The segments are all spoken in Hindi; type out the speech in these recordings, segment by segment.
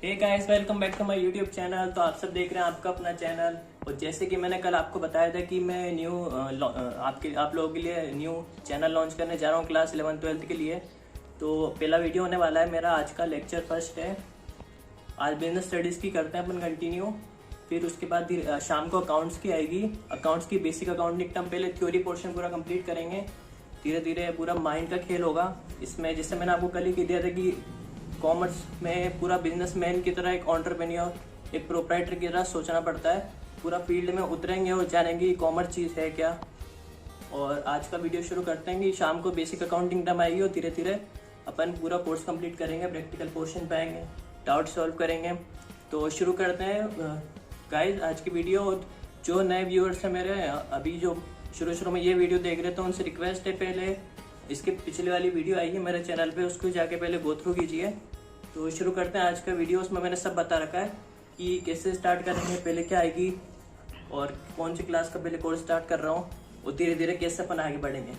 Hey guys, welcome back to my YouTube channel. तो आप सब देख रहे हैं आपका अपना चैनल। और जैसे कि मैंने कल आपको बताया था कि मैं आप लोगों के लिए न्यू चैनल लॉन्च करने जा रहा हूँ क्लास 11th-12th के लिए। तो पहला वीडियो होने वाला है मेरा, आज का लेक्चर फर्स्ट है। आज बिजनेस स्टडीज़ की करते हैं अपन कंटिन्यू। फिर उसके बाद शाम को अकाउंट्स की आएगी। अकाउंट्स की बेसिक अकाउंटिंग टर्म, पहले थ्योरी पोर्शन पूरा कंप्लीट करेंगे। धीरे धीरे पूरा माइंड का खेल होगा इसमें। जैसे मैंने आपको कल ही कह दिया था कि कॉमर्स में पूरा बिजनेसमैन की तरह, एक एंटरप्रेन्योर, एक प्रोप्राइटर की तरह सोचना पड़ता है। पूरा फील्ड में उतरेंगे और जानेंगे कॉमर्स चीज़ है क्या। और आज का वीडियो शुरू करते हैं कि शाम को बेसिक अकाउंटिंग टर्म आएगी और धीरे धीरे अपन पूरा कोर्स कंप्लीट करेंगे, प्रैक्टिकल पोर्शन पे आएंगे, डाउट सॉल्व करेंगे। तो शुरू करते हैं गाइस आज की वीडियो। जो नए व्यूअर्स हैं मेरे, अभी जो शुरू में ये वीडियो देख रहे थे, उनसे रिक्वेस्ट है पहले इसके पिछले वाली वीडियो आई है मेरे चैनल पे, उसको जाके पहले गो थ्रू कीजिए। तो शुरू करते हैं आज का वीडियो। उसमें मैंने सब बता रखा है कि कैसे स्टार्ट करेंगे, पहले क्या आएगी और कौन सी क्लास का पहले कोर्स स्टार्ट कर रहा हूँ, और धीरे धीरे कैसे अपन आगे बढ़ेंगे।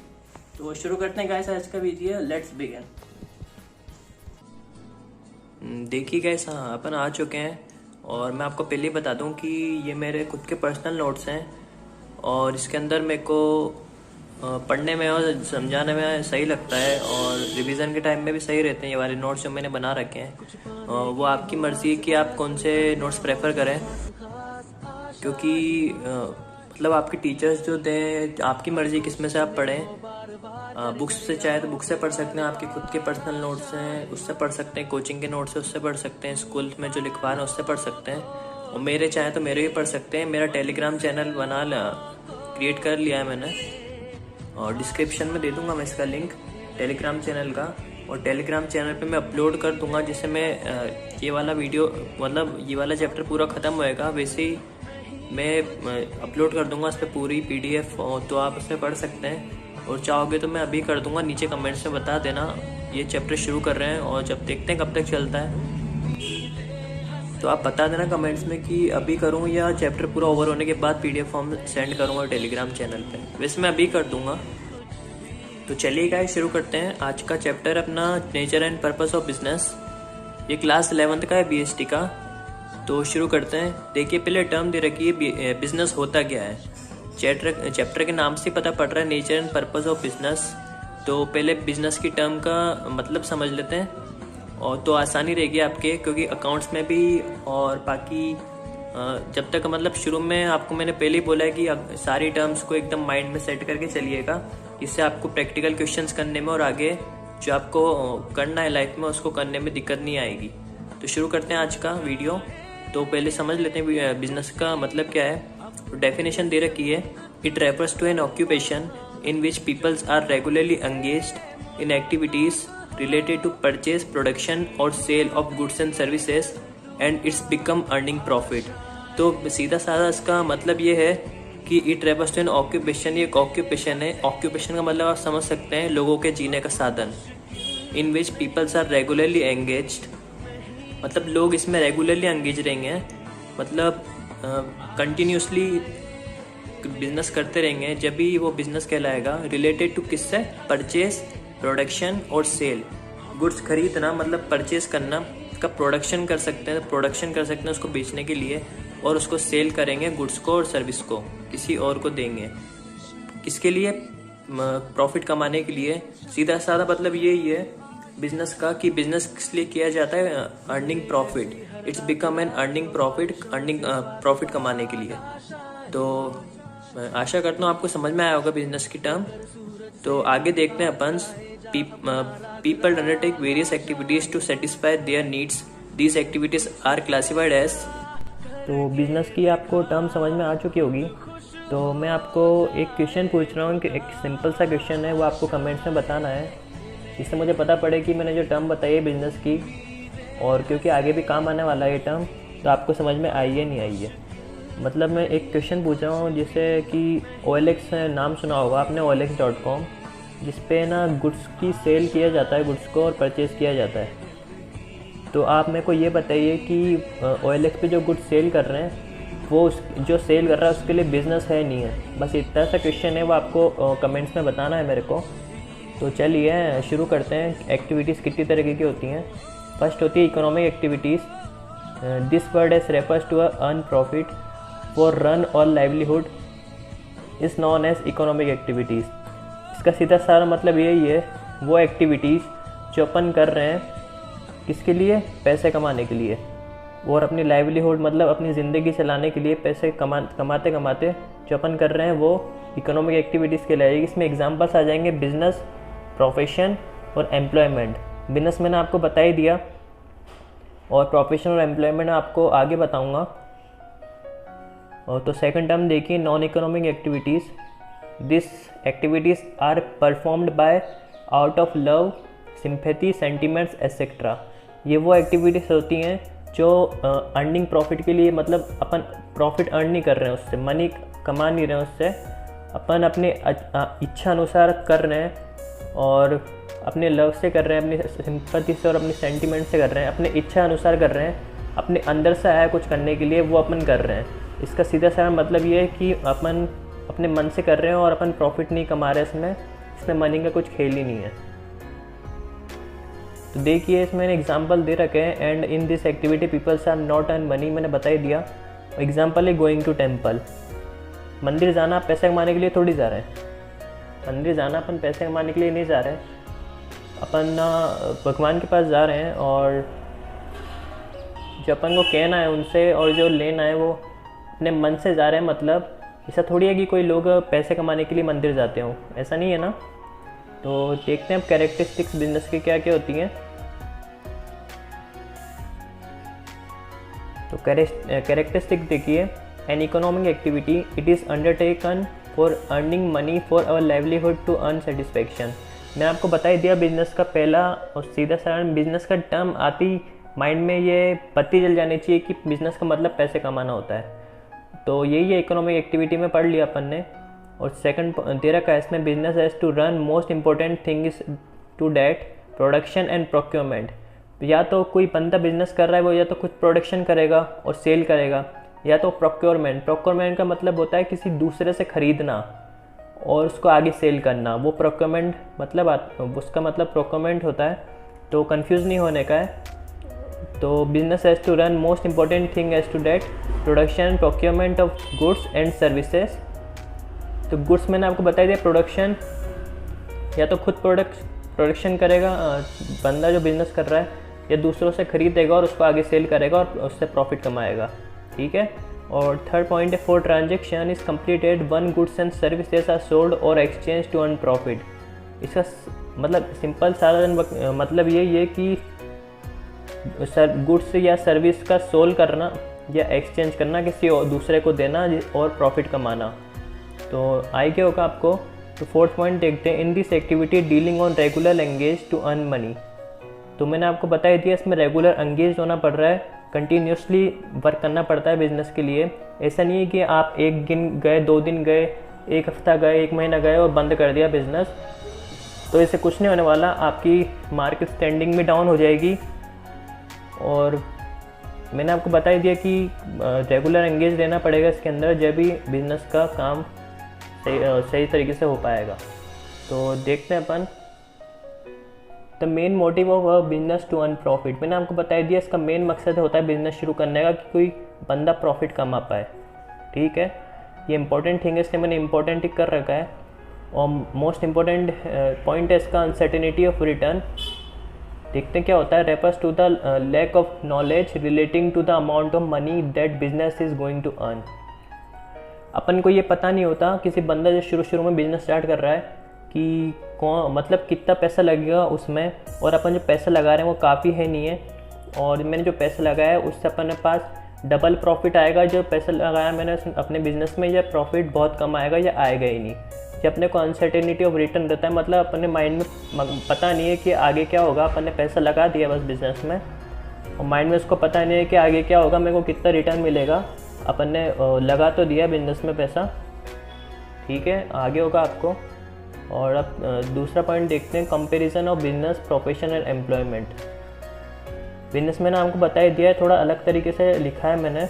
तो शुरू करते हैं गाइस आज का वीडियो। Let's begin. देखिए गाइस, हाँ अपन आ चुके हैं। और मैं आपको पहले ही बता दूं कि ये मेरे खुद के पर्सनल नोट्स हैं और इसके अंदर मेरे को पढ़ने में और समझाने में सही लगता है, और रिवीजन के टाइम में भी सही रहते हैं ये वाले नोट्स जो मैंने बना रखे हैं। वो आपकी मर्ज़ी है कि आप कौन से नोट्स प्रेफर करें, क्योंकि मतलब आपके टीचर्स जो दें, आपकी मर्ज़ी किस में से आप पढ़ें। बुक्स से चाहे तो बुक से पढ़ सकते हैं, आपके खुद के पर्सनल नोट्स हैं उससे पढ़ सकते हैं, कोचिंग के नोट्स हैं उससे पढ़ सकते हैं, स्कूल में जो लिखवा रहे हैं उससे पढ़ सकते हैं, और मेरे चाहे तो मेरे भी पढ़ सकते हैं। मेरा टेलीग्राम चैनल क्रिएट कर लिया है मैंने, और डिस्क्रिप्शन में दे दूंगा मैं इसका लिंक टेलीग्राम चैनल का। और टेलीग्राम चैनल पे मैं अपलोड कर दूंगा, जिससे मैं ये वाला वीडियो, मतलब ये वाला चैप्टर पूरा ख़त्म होएगा वैसे ही मैं अपलोड कर दूंगा उस पर पूरी PDF, तो आप उसमें पढ़ सकते हैं। और चाहोगे तो मैं अभी कर दूंगा, नीचे कमेंट्स में बता देना ये चैप्टर शुरू कर रहे हैं, और जब देखते हैं कब तक चलता है तो आप बता देना कमेंट्स में कि अभी करूँ या चैप्टर पूरा ओवर होने के बाद PDF फॉर्म सेंड करूँगा टेलीग्राम चैनल पे। वैसे मैं अभी कर दूंगा। तो चलिए गाइस शुरू करते हैं। आज का चैप्टर अपना nature and purpose of business, ये क्लास 11th का है BST का। तो शुरू करते हैं। देखिए पहले टर्म दे रखी है बिजनेस होता क्या है। चैप्टर के नाम से पता पड़ रहा है nature and purpose of business. तो पहले बिजनेस की टर्म का मतलब समझ लेते हैं, और तो आसानी रहेगी आपके, क्योंकि अकाउंट्स में भी और बाकी जब तक, मतलब शुरू में आपको मैंने पहले ही बोला है कि सारी टर्म्स को एकदम माइंड में सेट करके चलिएगा, इससे आपको प्रैक्टिकल क्वेश्चंस करने में और आगे जो आपको करना है लाइफ में उसको करने में दिक्कत नहीं आएगी। तो शुरू करते हैं आज का वीडियो। तो पहले समझ लेते हैं बिजनेस का मतलब क्या है। डेफिनेशन दे रखी है, it refers to an occupation in which peoples are regularly engaged in activities related to purchase, production और sale of goods and services and it's become earning profit। तो सीधा साधा इसका मतलब ये है कि it refers to an occupation, ये एक ऑक्यूपेशन है। ऑक्यूपेशन का मतलब आप समझ सकते हैं लोगों के जीने का साधन। इन which peoples are regularly engaged, मतलब लोग इसमें रेगुलरली एंगेज रहेंगे, मतलब कंटिन्यूसली बिजनेस करते रहेंगे, जब भी वो बिजनेस कहलाएगा। रिलेटेड टू किससे, परचेज, प्रोडक्शन और सेल। गुड्स खरीदना मतलब परचेज करना, का प्रोडक्शन कर सकते हैं, प्रोडक्शन कर सकते हैं उसको बेचने के लिए, और उसको सेल करेंगे गुड्स को और सर्विस को, किसी और को देंगे। किसके लिए, प्रॉफिट कमाने के लिए। सीधा साधा मतलब यही है बिजनेस का, कि बिजनेस किस लिए किया जाता है, earning profit. It's become an earning profit, earning profit कमाने के लिए। तो आशा करता हूँ आपको समझ में आया होगा बिजनेस की टर्म। तो आगे देखते हैं अपन। People undertake various activities to satisfy their needs. These activities are classified as। तो बिजनेस की आपको टर्म समझ में आ चुकी होगी। तो मैं आपको एक क्वेश्चन पूछ रहा हूँ कि एक सिंपल सा क्वेश्चन है, वो आपको कमेंट्स में बताना है, जिससे मुझे पता पड़े कि मैंने जो टर्म बताई है बिजनेस की, और क्योंकि आगे भी काम आने वाला है ये टर्म, तो आपको समझ में आई है नहीं आई है। मतलब मैं एक क्वेश्चन पूछ रहा हूँ, जैसे कि OLX नाम सुना होगा आपने, OLX.com, जिस पे ना गुड्स की सेल किया जाता है, गुड्स को और परचेज़ किया जाता है। तो आप मेरे को ये बताइए कि OLX पे जो गुड्स सेल कर रहे हैं, वो जो सेल कर रहा है उसके लिए बिज़नेस है नहीं है। बस इतना सा क्वेश्चन है, वो आपको कमेंट्स में बताना है मेरे को। तो चलिए शुरू करते हैं। एक्टिविटीज़ कितनी तरीके की होती हैं। फर्स्ट होती है economic activities, this word as refers to earn profit for run और livelihood is known as economic activities. इसका सीधा सारा मतलब यही है, वो एक्टिविटीज़ जो अपन कर रहे हैं किसके लिए, पैसे कमाने के लिए, और अपनी लाइवलीहुड मतलब अपनी ज़िंदगी चलाने के लिए पैसे कमाते कमाते जो अपन कर रहे हैं वो इकोनॉमिक एक्टिविटीज़ के लिए। इसमें एग्जांपल्स आ जाएंगे बिजनेस, प्रोफेशन और एम्प्लॉयमेंट। बिजनेस मैंने आपको बता ही दिया और प्रोफेशन और एम्प्लॉयमेंट आपको आगे बताऊंगा। और तो सेकंड टर्म देखिए, non economic activities. This activities are performed by out of love, sympathy, sentiments etcetera. ये वो एक्टिविटीज़ होती हैं जो अर्निंग प्रॉफिट के लिए, मतलब अपन प्रॉफिट अर्न नहीं कर रहे हैं उससे, मनी कमा नहीं रहे हैं उससे, अपन अपने इच्छा अनुसार कर रहे हैं और अपने लव से कर रहे हैं, अपनी सिंपैथी से और अपनी सेंटिमेंट से कर रहे हैं, अपने इच्छा अनुसार कर रहे हैं, अपने अंदर से आया कुछ करने के लिए वो अपन कर रहे हैं। इसका सीधा साधा मतलब ये है कि अपन अपने मन से कर रहे हैं और अपन प्रॉफिट नहीं कमा रहे इसमें मनी का कुछ खेल ही नहीं है। तो देखिए इसमें एग्जांपल दे रखे हैं, and in this activity peoples are not earn money, मैंने बता ही दिया। एग्जांपल है गोइंग टू टेम्पल। मंदिर जाना आप पैसे कमाने के लिए थोड़ी जा रहे हैं, मंदिर जाना अपन पैसे कमाने के लिए नहीं जा रहे हैं, अपन भगवान के पास जा रहे हैं और जो अपन को कहना है उनसे और जो लेना है वो अपने मन से जा रहे हैं। मतलब ऐसा थोड़ी है कि कोई लोग पैसे कमाने के लिए मंदिर जाते हों, ऐसा नहीं है ना। तो देखते हैं अब कैरेक्टरिस्टिक्स बिजनेस की क्या क्या होती हैं। तो कैरेक्टरिस्टिक देखिए, an economic activity it is undertaken for earning money for our livelihood to earn satisfaction. मैं आपको बता ही दिया बिजनेस का पहला और सीधा सारा बिजनेस का टर्म आती माइंड में ये पत्ती जल जानी चाहिए कि बिजनेस का मतलब पैसे कमाना होता है। तो यही है इकोनॉमिक एक्टिविटी में पढ़ लिया अपन ने। और सेकंड दे रखा है इसमें, business has to run most important thing is to that production and procurement. या तो कोई बंदा बिजनेस कर रहा है वो या तो खुद प्रोडक्शन करेगा और सेल करेगा, या तो प्रोक्योरमेंट। प्रोक्योरमेंट का मतलब होता है किसी दूसरे से ख़रीदना और उसको आगे सेल करना, वो प्रोक्योरमेंट मतलब उसका मतलब प्रोक्योरमेंट होता है। तो कंफ्यूज नहीं होने का है। तो business has to run most important thing has to that production and procurement of goods and services. तो गुड्स मैंने आपको बता दिया, प्रोडक्शन या तो खुद प्रोडक्शन करेगा बंदा जो बिज़नेस कर रहा है, या दूसरों से खरीदेगा और उसको आगे सेल करेगा और उससे प्रॉफिट कमाएगा, ठीक है। और थर्ड पॉइंट है, for transaction is completed when goods and services are sold और एक्सचेंज टू अर्न प्रॉफिट। इसका मतलब सिंपल सारा मतलब यही है कि गुड्स या सर्विस का सोल्ड करना या एक्सचेंज करना, किसी और दूसरे को देना और प्रॉफिट कमाना। तो आई क्या होगा आपको। तो फोर्थ पॉइंट देखते हैं, in this activity dealing on regular engage to earn money. तो मैंने आपको बता ही दिया इसमें रेगुलर एंगेज होना पड़ रहा है, कंटिन्यूसली वर्क करना पड़ता है बिजनेस के लिए। ऐसा नहीं है कि आप एक दिन गए, 2 दिन गए, 1 हफ्ता गए, 1 महीना गए और बंद कर दिया बिजनेस, तो इससे कुछ नहीं होने वाला। आपकी मार्केट स्टैंडिंग भी डाउन हो जाएगी। और मैंने आपको बता ही दिया कि रेगुलर एंगेज रहना पड़ेगा इसके अंदर, जब भी बिजनेस का काम सही तरीके से हो पाएगा। तो देखते हैं अपन the main motive of a business to earn profit. मैंने आपको बता दिया इसका मेन मकसद होता है बिजनेस शुरू करने का कि कोई बंदा प्रॉफिट कमा पाए, ठीक है। ये इंपॉर्टेंट थिंग है, इसलिए मैंने इंपॉर्टेंट टिक कर रखा है। और मोस्ट इंपॉर्टेंट पॉइंट है इसका अनसर्टेनिटी ऑफ रिटर्न। देखते हैं क्या होता है, refers to the lack of knowledge relating to the amount of money that business is going to earn. अपन को ये पता नहीं होता, किसी बंदा जो शुरू में बिजनेस स्टार्ट कर रहा है कि कौन मतलब कितना पैसा लगेगा उसमें, और अपन जो पैसा लगा रहे हैं वो काफ़ी है नहीं है, और मैंने जो पैसा लगाया है उससे अपने पास डबल प्रॉफिट आएगा। जो पैसा लगाया मैंने अपने बिजनेस में, या प्रॉफिट बहुत कम आएगा या आएगा ही नहीं। जब अपने को अनसर्टेनिटी ऑफ रिटर्न रहता है, मतलब अपने माइंड में पता नहीं है कि आगे क्या होगा। अपन ने पैसा लगा दिया बस बिजनेस में, और माइंड में उसको पता नहीं है कि आगे क्या होगा, मेरे को कितना रिटर्न मिलेगा। अपन ने लगा तो दिया बिजनेस में पैसा, ठीक है, आगे होगा आपको। और अब दूसरा पॉइंट देखते हैं, comparison of business, profession and employment. Business मैंने आपको बता ही दिया है, थोड़ा अलग तरीके से लिखा है मैंने।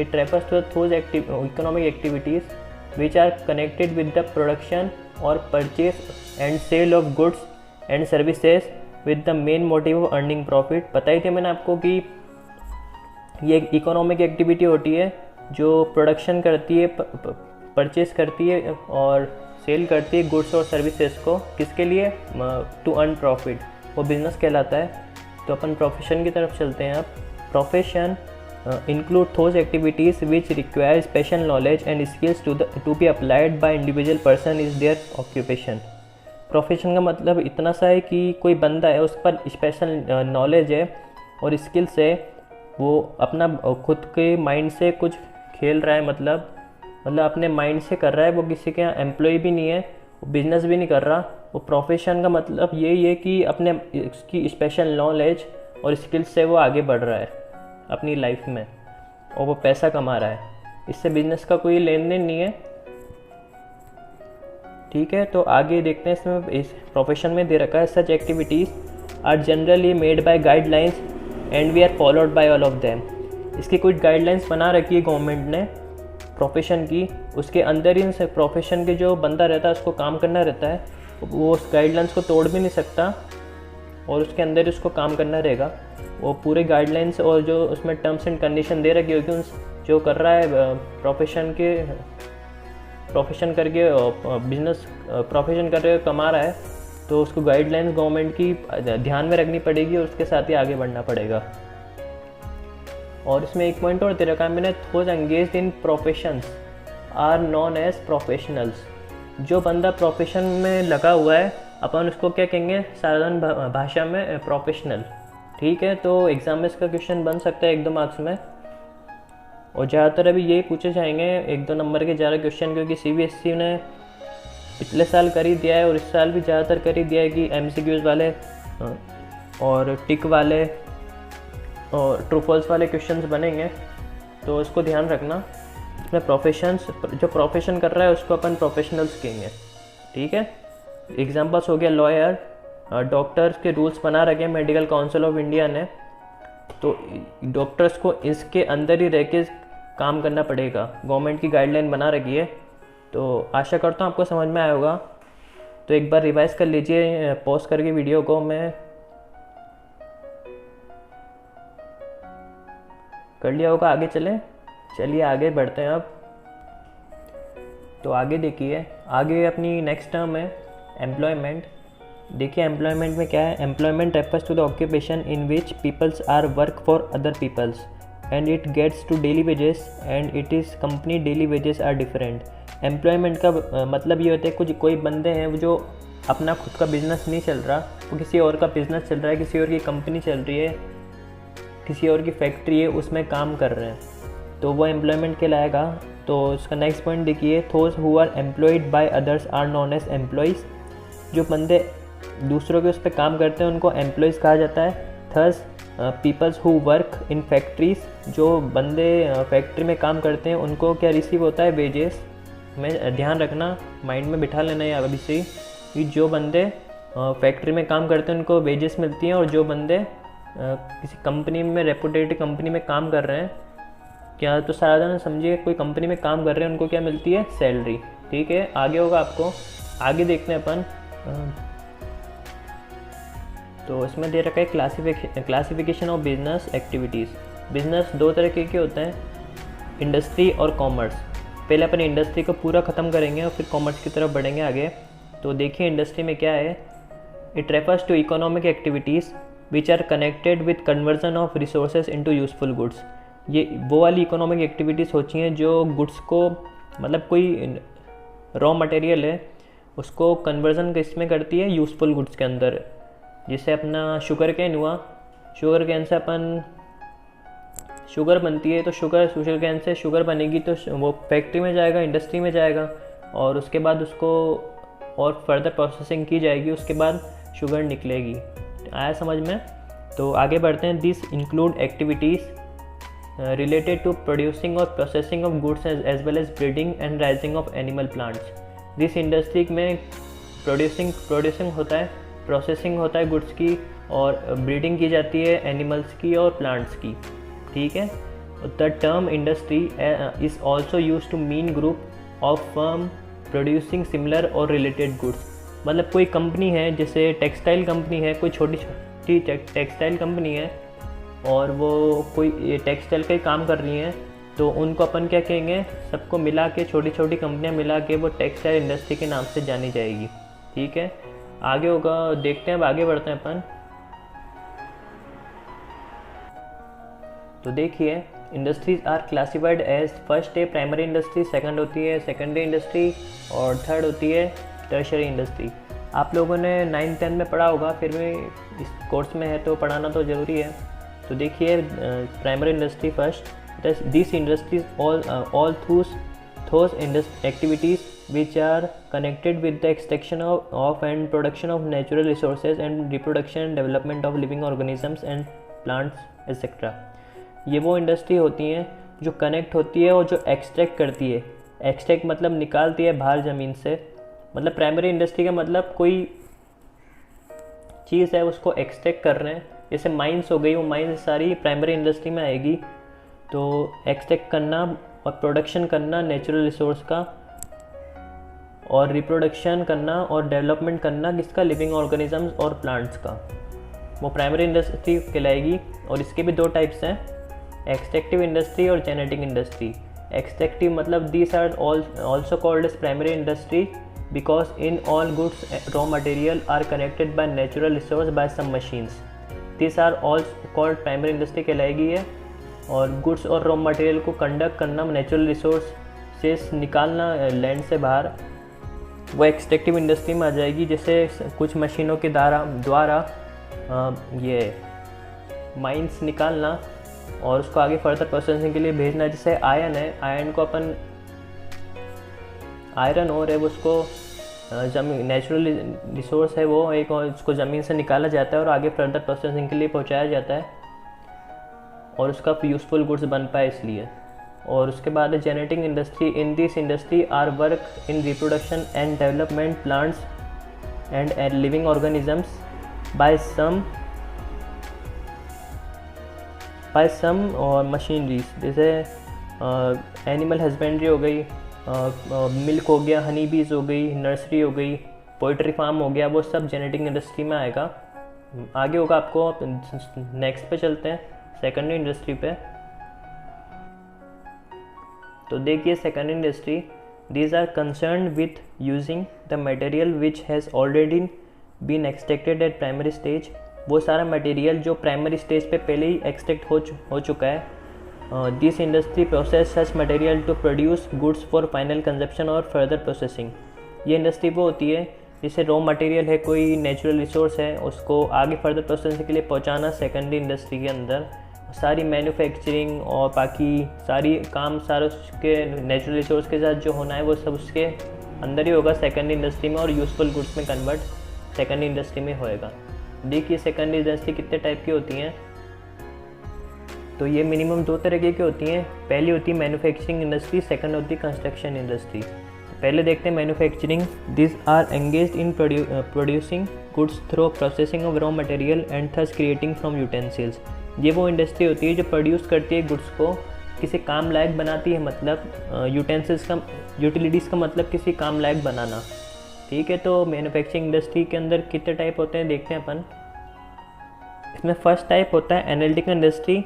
It refers to those economic activities which are connected with the production or purchase and sale of goods and services with the main motive of earning profit। पता ही थे मैंने आपको कि ये एक इकोनॉमिक एक्टिविटी होती है जो प्रोडक्शन करती है, परचेस करती है और सेल करती है गुड्स और सर्विसेज को, किसके लिए, टू अर्न प्रॉफिट, वो बिजनेस कहलाता है। तो अपन प्रोफेशन की तरफ चलते हैं अब। Profession include those activities which require special knowledge and skills to be applied by individual person is their occupation। Profession का मतलब इतना सा है कि कोई बंदा है, उस पर स्पेशल नॉलेज है और स्किल्स है, वो अपना खुद के माइंड से कुछ खेल रहा है, मतलब अपने माइंड से कर रहा है, वो किसी के यहाँ एम्प्लॉय भी नहीं है, वो बिजनेस भी नहीं कर रहा। वो प्रोफेशन का मतलब यही है कि अपने इसकी स्पेशल नॉलेज और स्किल्स से वो आगे बढ़ रहा है अपनी लाइफ में और वो पैसा कमा रहा है, इससे बिजनेस का कोई लेन देन नहीं है। ठीक है, तो आगे देखते हैं इसमें इस प्रोफेशन में दे रखा है such activities are generally made by guidelines and we are followed by all of them. इसकी कुछ गाइडलाइंस बना रखी है गवर्नमेंट ने प्रोफेशन की, उसके अंदर ही से प्रोफेशन के जो बंदा रहता है उसको काम करना रहता है, वो उस गाइडलाइंस को तोड़ भी नहीं सकता और उसके अंदर ही उसको काम करना रहेगा। वो पूरे गाइडलाइंस और जो उसमें टर्म्स एंड कंडीशन दे रखी होगी, जो कर रहा है प्रोफेशन करके बिजनेस प्रोफेशन करके कमा रहा है, तो उसको गाइडलाइंस गवर्नमेंट की ध्यान में रखनी पड़ेगी और उसके साथ ही आगे बढ़ना पड़ेगा। और इसमें एक पॉइंट और दे रखा है मैंने, those engaged in professions are known as professionals. जो बंदा प्रोफेशन में लगा हुआ है अपन उसको क्या कहेंगे साधारण भाषा में, प्रोफेशनल। ठीक है, तो एग्ज़ाम में इसका क्वेश्चन बन सकता है 1-2 मार्क्स में, और ज़्यादातर अभी ये पूछे जाएंगे 1-2 नंबर के ज़्यादा क्वेश्चन, क्योंकि CBSE ने पिछले साल कर ही दिया है और इस साल भी ज़्यादातर कर ही दिया है कि MCQs वाले और टिक वाले और ट्रू फॉल्स वाले क्वेश्चंस बनेंगे, तो इसको ध्यान रखना। इसमें प्रोफेशंस, जो प्रोफेशन कर रहा है उसको अपन प्रोफेशनल्स कहेंगे। ठीक है, एग्जाम्पल्स हो गया लॉयर, डॉक्टर्स के रूल्स बना रखे मेडिकल काउंसिल ऑफ इंडिया ने, तो डॉक्टर्स को इसके अंदर ही रह के काम करना पड़ेगा, गवर्नमेंट की गाइडलाइन बना रखी है। तो आशा करता हूँ आपको समझ में आया होगा, तो एक बार रिवाइज कर लीजिए पॉज करके वीडियो को। मैं कर लिया होगा, आगे चलिए आगे बढ़ते हैं अब। तो आगे देखिए, आगे अपनी नेक्स्ट टर्म है एम्प्लॉयमेंट। देखिए एम्प्लॉयमेंट में क्या है, employment refers to the occupation in which peoples are work for other peoples and it gets to daily wages and it is company daily wages are different. Employment का मतलब ये होता है कोई बंदे हैं जो अपना खुद का बिजनेस नहीं चल रहा, वो किसी और का बिजनेस चल रहा है, किसी और की कंपनी चल रही है, किसी और की फैक्ट्री है, उसमें काम कर रहे हैं, तो वो एम्प्लॉयमेंट कहलाएगा। तो इसका नेक्स्ट पॉइंट देखिए, those who are employed by others are known as employees. जो बंदे दूसरों के उस पर काम करते हैं उनको एम्प्लॉयज़ कहा जाता है। Theirs peoples who work in factories, जो बंदे फैक्ट्री में काम करते हैं उनको क्या रिसीव होता है, वेजेस। में ध्यान रखना, माइंड में बिठा लेना है अभी से कि जो बंदे फैक्ट्री में काम करते हैं उनको वेजेस मिलती हैं, और जो बंदे किसी कंपनी में, रेपुटेड कंपनी में काम कर रहे हैं, क्या तो साधारण समझिए कोई कंपनी में काम कर रहे हैं, उनको क्या मिलती है, सैलरी। ठीक है, आगे होगा आपको, आगे देखते हैं अपन। तो इसमें दे रखा है classification of business activities. Business 2 तरीके के होते हैं, इंडस्ट्री और कॉमर्स। पहले अपन इंडस्ट्री को पूरा ख़त्म करेंगे और फिर कॉमर्स की तरफ बढ़ेंगे आगे। तो देखिए इंडस्ट्री में क्या है, it refers to economic activities which are connected with conversion of resources into useful goods. ये वो वाली इकोनॉमिक एक्टिविटीज़ होती हैं जो गुड्स को, मतलब कोई रॉ मटेरियल है उसको कन्वर्जन किस में करती है, यूजफुल गुड्स के अंदर। जैसे अपना शुगर कैन हुआ, sugar can say upon sugar बनती है, तो शुगर कैन से शुगर बनेगी तो वो फैक्ट्री में जाएगा, इंडस्ट्री में जाएगा, और उसके बाद उसको और फर्दर प्रोसेसिंग की जाएगी, उसके बाद शुगर निकलेगी। आया समझ में? तो आगे बढ़ते हैं। This include activities related to producing और processing of goods as well as breeding and raising of animal plants। This industry में producing होता है, processing होता है goods की, और breeding की जाती है animals की और plants की। ठीक है, the term industry is also used to mean group of firm producing similar or related goods। मतलब कोई कंपनी है, जैसे टेक्सटाइल कंपनी है, कोई छोटी छोटी टेक्सटाइल कंपनी है, और वो कोई टेक्सटाइल का ही काम कर रही हैं, तो उनको अपन क्या कहेंगे, सबको मिला के, छोटी छोटी कंपनियां मिला के वो टेक्सटाइल इंडस्ट्री के नाम से जानी जाएगी। ठीक है, आगे होगा, देखते हैं, अब आगे बढ़ते हैं अपन। तो देखिए, industries are classified as, first है प्राइमरी इंडस्ट्री, सेकंड होती है सेकेंडरी इंडस्ट्री, और थर्ड होती है टर्शरी इंडस्ट्री। आप लोगों ने 9th-10th में पढ़ा होगा, फिर भी इस कोर्स में है तो पढ़ाना तो ज़रूरी है। तो देखिए, primary industry first, this industries all those activities which are connected with the extraction of and production of natural resources and reproduction and development of living organisms and plants etc. ये वो इंडस्ट्री होती हैं जो कनेक्ट होती है और जो एक्सट्रैक्ट करती है। एक्सट्रैक्ट मतलब निकालती है बाहर ज़मीन से, मतलब प्राइमरी इंडस्ट्री का मतलब कोई चीज़ है उसको एक्सट्रैक्ट कर रहे हैं, जैसे माइंस हो गई, वो माइंस सारी प्राइमरी इंडस्ट्री में आएगी। तो एक्सट्रैक्ट करना और प्रोडक्शन करना नेचुरल रिसोर्स का, और रिप्रोडक्शन करना और डेवलपमेंट करना किसका, लिविंग ऑर्गेनिजम्स और प्लांट्स का, वो प्राइमरी इंडस्ट्री कहलाएगी। और इसके भी दो टाइप्स हैं, एक्सट्रैक्टिव इंडस्ट्री और जेनेटिक इंडस्ट्री। एक्सट्रैक्टिव मतलब these are also called as primary industry because in all goods raw material are connected by natural resource by some machines. These are all called primary industry कहलाएगी है। और गुड्स और रॉ मटेरियल को कंडक्ट करना, नेचुरल रिसोर्स से निकालना लैंड से बाहर, वो एक्सट्रैक्टिव इंडस्ट्री में आ जाएगी। जैसे कुछ मशीनों के द्वारा ये माइंस निकालना और उसको आगे फर्दर प्रोसेसिंग के लिए भेजना। जैसे आयरन है, आयरन को अपन, आयरन और है उसको ज़मीन, नेचुरल रिसोर्स है वो एक, और उसको ज़मीन से निकाला जाता है और आगे फर्दर प्रोसेसिंग के लिए पहुंचाया जाता है और उसका यूज़फुल गुड्स बन पाए इसलिए। और उसके बाद है genetic industry. In this industry are work in reproduction and development plants and living organisms by some और मशीनरीज, जैसे एनिमल हस्बेंड्री हो गई, मिल्क हो गया, हनी बीज हो गई, नर्सरी हो गई, पोल्ट्री फार्म हो गया, वो सब जेनेटिक इंडस्ट्री में आएगा। आगे होगा, आपको नेक्स्ट पे चलते हैं, सेकेंडरी इंडस्ट्री पे। तो देखिए, secondary industry, these are concern with using the material which has already been extracted at primary stage. वो सारा मटेरियल जो प्राइमरी स्टेज पे पहले ही एक्सट्रैक्ट हो चुका है। This industry process such material to produce goods for final consumption और फर्दर प्रोसेसिंग। ये इंडस्ट्री वो होती है जैसे रॉ मटेरियल है, कोई नेचुरल रिसोर्स है, उसको आगे फर्दर प्रोसेसिंग के लिए पहुंचाना सेकेंडरी इंडस्ट्री के अंदर। सारी मैन्युफैक्चरिंग और बाकी सारी काम सारा उसके नेचुरल रिसोर्स के साथ जो होना है वो सब उसके अंदर ही होगा सेकेंडरी इंडस्ट्री में, और यूज़फुल गुड्स में कन्वर्ट सेकेंडरी इंडस्ट्री में होएगा। देखिए, सेकेंडरी इंडस्ट्री कितने टाइप की होती हैं। तो ये मिनिमम दो तरीके की होती हैं। पहली होती है मैन्युफैक्चरिंग इंडस्ट्री, सेकंड होती है कंस्ट्रक्शन इंडस्ट्री। पहले देखते हैं manufacturing. This are engaged in producing goods through processing of raw material and thus creating from utensils. ये वो इंडस्ट्री होती है जो प्रोड्यूस करती है गुड्स को, किसी काम लायक बनाती है, मतलब यूटेंसिल्स का, यूटिलिटीज़ का मतलब किसी काम लायक बनाना। ठीक है, तो मैन्युफैक्चरिंग इंडस्ट्री के अंदर कितने टाइप होते हैं देखते हैं अपन। इसमें फर्स्ट टाइप होता है एनालिटिकल इंडस्ट्री।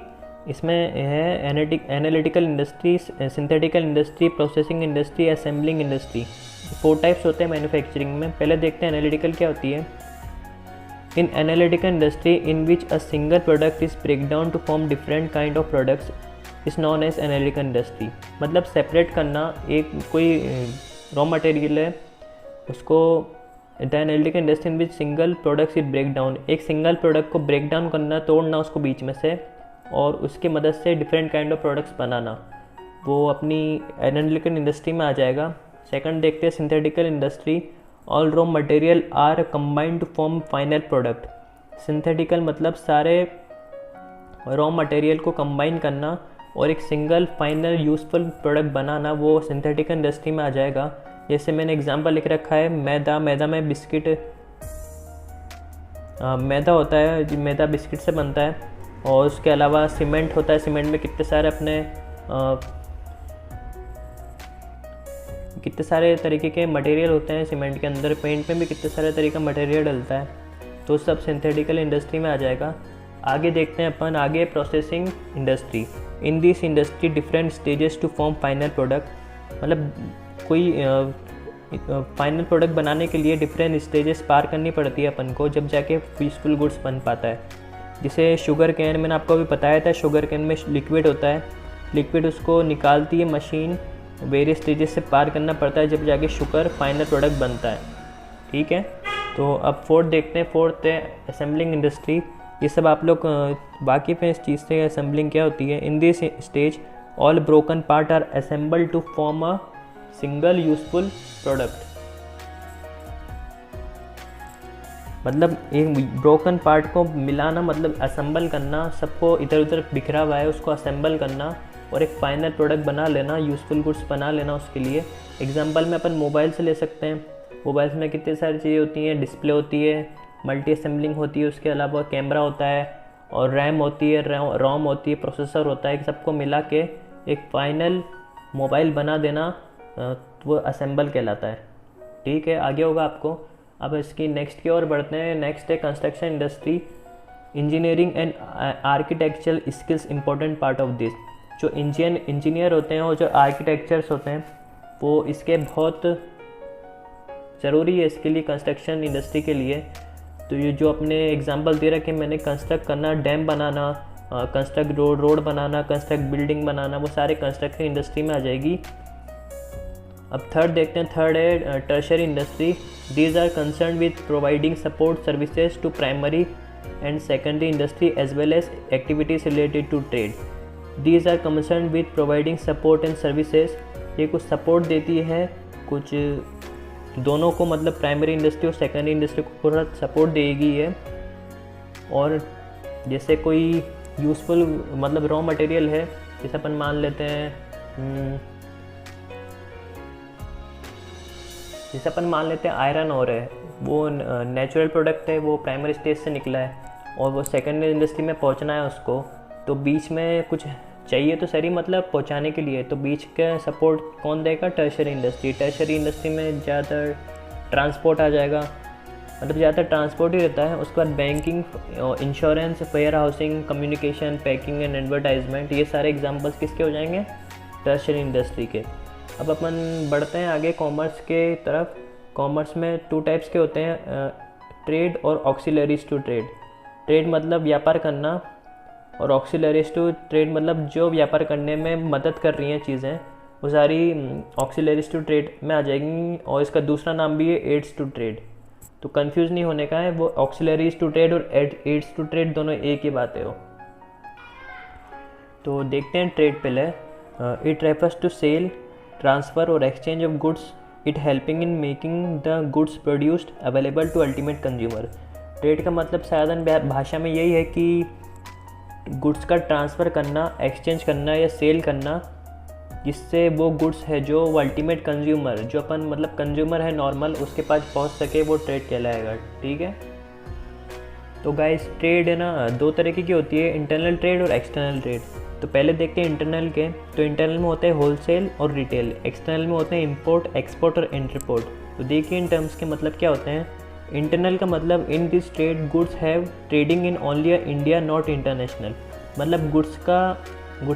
इसमें है analytical industry, synthetical industry, processing industry, assembling industry. 4 types होते हैं मैन्युफैक्चरिंग में। पहले देखते हैं एनालिटिकल क्या होती है। In analytical industry in which a single product is break down to form different kind of products is known as analytical industry. मतलब सेपरेट करना, एक कोई रॉ मटेरियल है उसको, the analytical industry in which single products is break down, एक सिंगल प्रोडक्ट को ब्रेक डाउन करना, तोड़ना उसको बीच में से, और उसकी मदद से डिफरेंट काइंड ऑफ प्रोडक्ट्स बनाना, वो अपनी एनालिटिकल इंडस्ट्री में आ जाएगा। सेकंड देखते हैं synthetical industry. All raw material are combined to form final product. Synthetical मतलब सारे रॉ मटेरियल को कंबाइन करना और एक सिंगल फाइनल यूजफुल प्रोडक्ट बनाना, वो सिंथेटिकल इंडस्ट्री में आ जाएगा। जैसे मैंने एग्जांपल लिख रखा है, मैदा में बिस्किट, मैदा होता है, मैदा बिस्किट से बनता है। और उसके अलावा सीमेंट होता है, सीमेंट में कितने सारे तरीके के मटेरियल होते हैं सीमेंट के अंदर। पेंट में भी कितने सारे तरीके का मटेरियल डलता है, तो सब सिंथेटिकल इंडस्ट्री में आ जाएगा। आगे देखते हैं अपन, आगे processing industry. In this industry different stages to form final product, मतलब कोई फाइनल प्रोडक्ट बनाने के लिए डिफरेंट स्टेजेस पार करनी पड़ती है अपन को, जब जाके यूजफुल गुड्स बन पाता है। जैसे शुगर कैन, मैंने आपको अभी बताया था, शुगर कैन में लिक्विड होता है, लिक्विड उसको निकालती है मशीन, वेरियस स्टेजेस से पार करना पड़ता है जब जाके शुगर फाइनल प्रोडक्ट बनता है। ठीक है, तो अब फोर्थ देखते हैं। फोर्थ है असेंबलिंग इंडस्ट्री। ये सब आप लोग वाकिफ़ हैं इस चीज़ से, असेंबलिंग क्या होती है। In this stage all broken part are assembled to form a single useful product. मतलब एक ब्रोकन पार्ट को मिलाना, मतलब असेंबल करना, सबको इधर उधर बिखरा हुआ है उसको असेंबल करना और एक फाइनल प्रोडक्ट बना लेना, यूजफुल गुड्स बना लेना उसके लिए। एग्जांपल में अपन मोबाइल से ले सकते हैं। मोबाइल्स में कितनी सारी चीज़ें होती हैं, डिस्प्ले होती है, मल्टी असेंबलिंग होती है, उसके अलावा कैमरा होता है और रैम होती है, रोम होती है, प्रोसेसर होता है। सबको मिला के एक फाइनल मोबाइल बना देना, वो असेंबल कहलाता है। ठीक है, आगे होगा आपको। अब इसकी नेक्स्ट की ओर बढ़ते हैं। नेक्स्ट है construction industry. Engineering and architectural skills important part of this. जो इंजीनियर होते हैं और जो आर्किटेक्चर्स होते हैं वो इसके बहुत ज़रूरी है इसके लिए, कंस्ट्रक्शन इंडस्ट्री के लिए। तो ये जो अपने एग्जांपल दे रखे मैंने, कंस्ट्रक्ट करना, डैम बनाना, कंस्ट्रक्ट रोड बनाना, कंस्ट्रक्ट बिल्डिंग बनाना, वो सारे कंस्ट्रक्शन इंडस्ट्री में आ जाएगी। अब थर्ड देखते हैं। थर्ड है tertiary industry. These are concern with providing support services to primary and secondary industry as well as activities related to trade. These are concern with providing support and services. ये कुछ सपोर्ट देती है, कुछ दोनों को, मतलब प्राइमरी इंडस्ट्री और सेकेंडरी इंडस्ट्री को पूरा सपोर्ट देगी है। और जैसे कोई यूज़फुल, मतलब रॉ मटेरियल है, जैसे अपन मान लेते हैं आयरन ओर है, वो नेचुरल प्रोडक्ट है, वो प्राइमरी स्टेज से निकला है और वो सेकेंडरी इंडस्ट्री में पहुंचना है उसको, तो बीच में कुछ चाहिए तो सही, मतलब पहुंचाने के लिए, तो बीच का सपोर्ट कौन देगा? Tertiary industry. टर्शियरी इंडस्ट्री में ज़्यादातर ट्रांसपोर्ट आ जाएगा, मतलब ज़्यादातर ट्रांसपोर्ट ही रहता है। उसके बाद banking, insurance, warehousing, communication, packing and advertisement, ये सारे एग्जांपल्स किसके हो जाएंगे? टर्शियरी इंडस्ट्री के। अब अपन बढ़ते हैं आगे कॉमर्स के तरफ। कॉमर्स में 2 टाइप्स के होते हैं, ट्रेड और ऑक्सिलरीज टू ट्रेड। ट्रेड मतलब व्यापार करना और ऑक्सिलरीज टू ट्रेड मतलब जो व्यापार करने में मदद कर रही हैं चीज़ें, वो सारी ऑक्सिलरीज टू ट्रेड में आ जाएंगी। और इसका दूसरा नाम भी है एड्स टू ट्रेड। तो कंफ्यूज नहीं होने का है, वो ऑक्सिलरीज टू ट्रेड और एड्स टू ट्रेड दोनों एक ही बात है वो। तो देखते हैं ट्रेड पहले। It refers to sale, transfer और exchange of goods. It helping in making the goods produced available to ultimate consumer. Trade का मतलब साधारण भाषा में यही है कि गुड्स का ट्रांसफ़र करना, एक्सचेंज करना या सेल करना, जिससे वो गुड्स है जो वो अल्टीमेट कंज्यूमर, जो अपन मतलब कंज्यूमर है नॉर्मल, उसके पास पहुंच सके, वो ट्रेड कहलाएगा। ठीक है, तो गाइस ट्रेड है ना 2 तरीके की होती है, इंटरनल ट्रेड और एक्सटर्नल ट्रेड। तो पहले देखते हैं इंटरनल के। तो इंटरनल में होते हैं होलसेल और रिटेल, एक्सटर्नल में होते हैं इंपोर्ट, एक्सपोर्ट और इंटरपोर्ट। तो देखिए इन टर्म्स के मतलब क्या होते हैं। इंटरनल का मतलब in this trade goods have trading in only India not international. मतलब गुड्स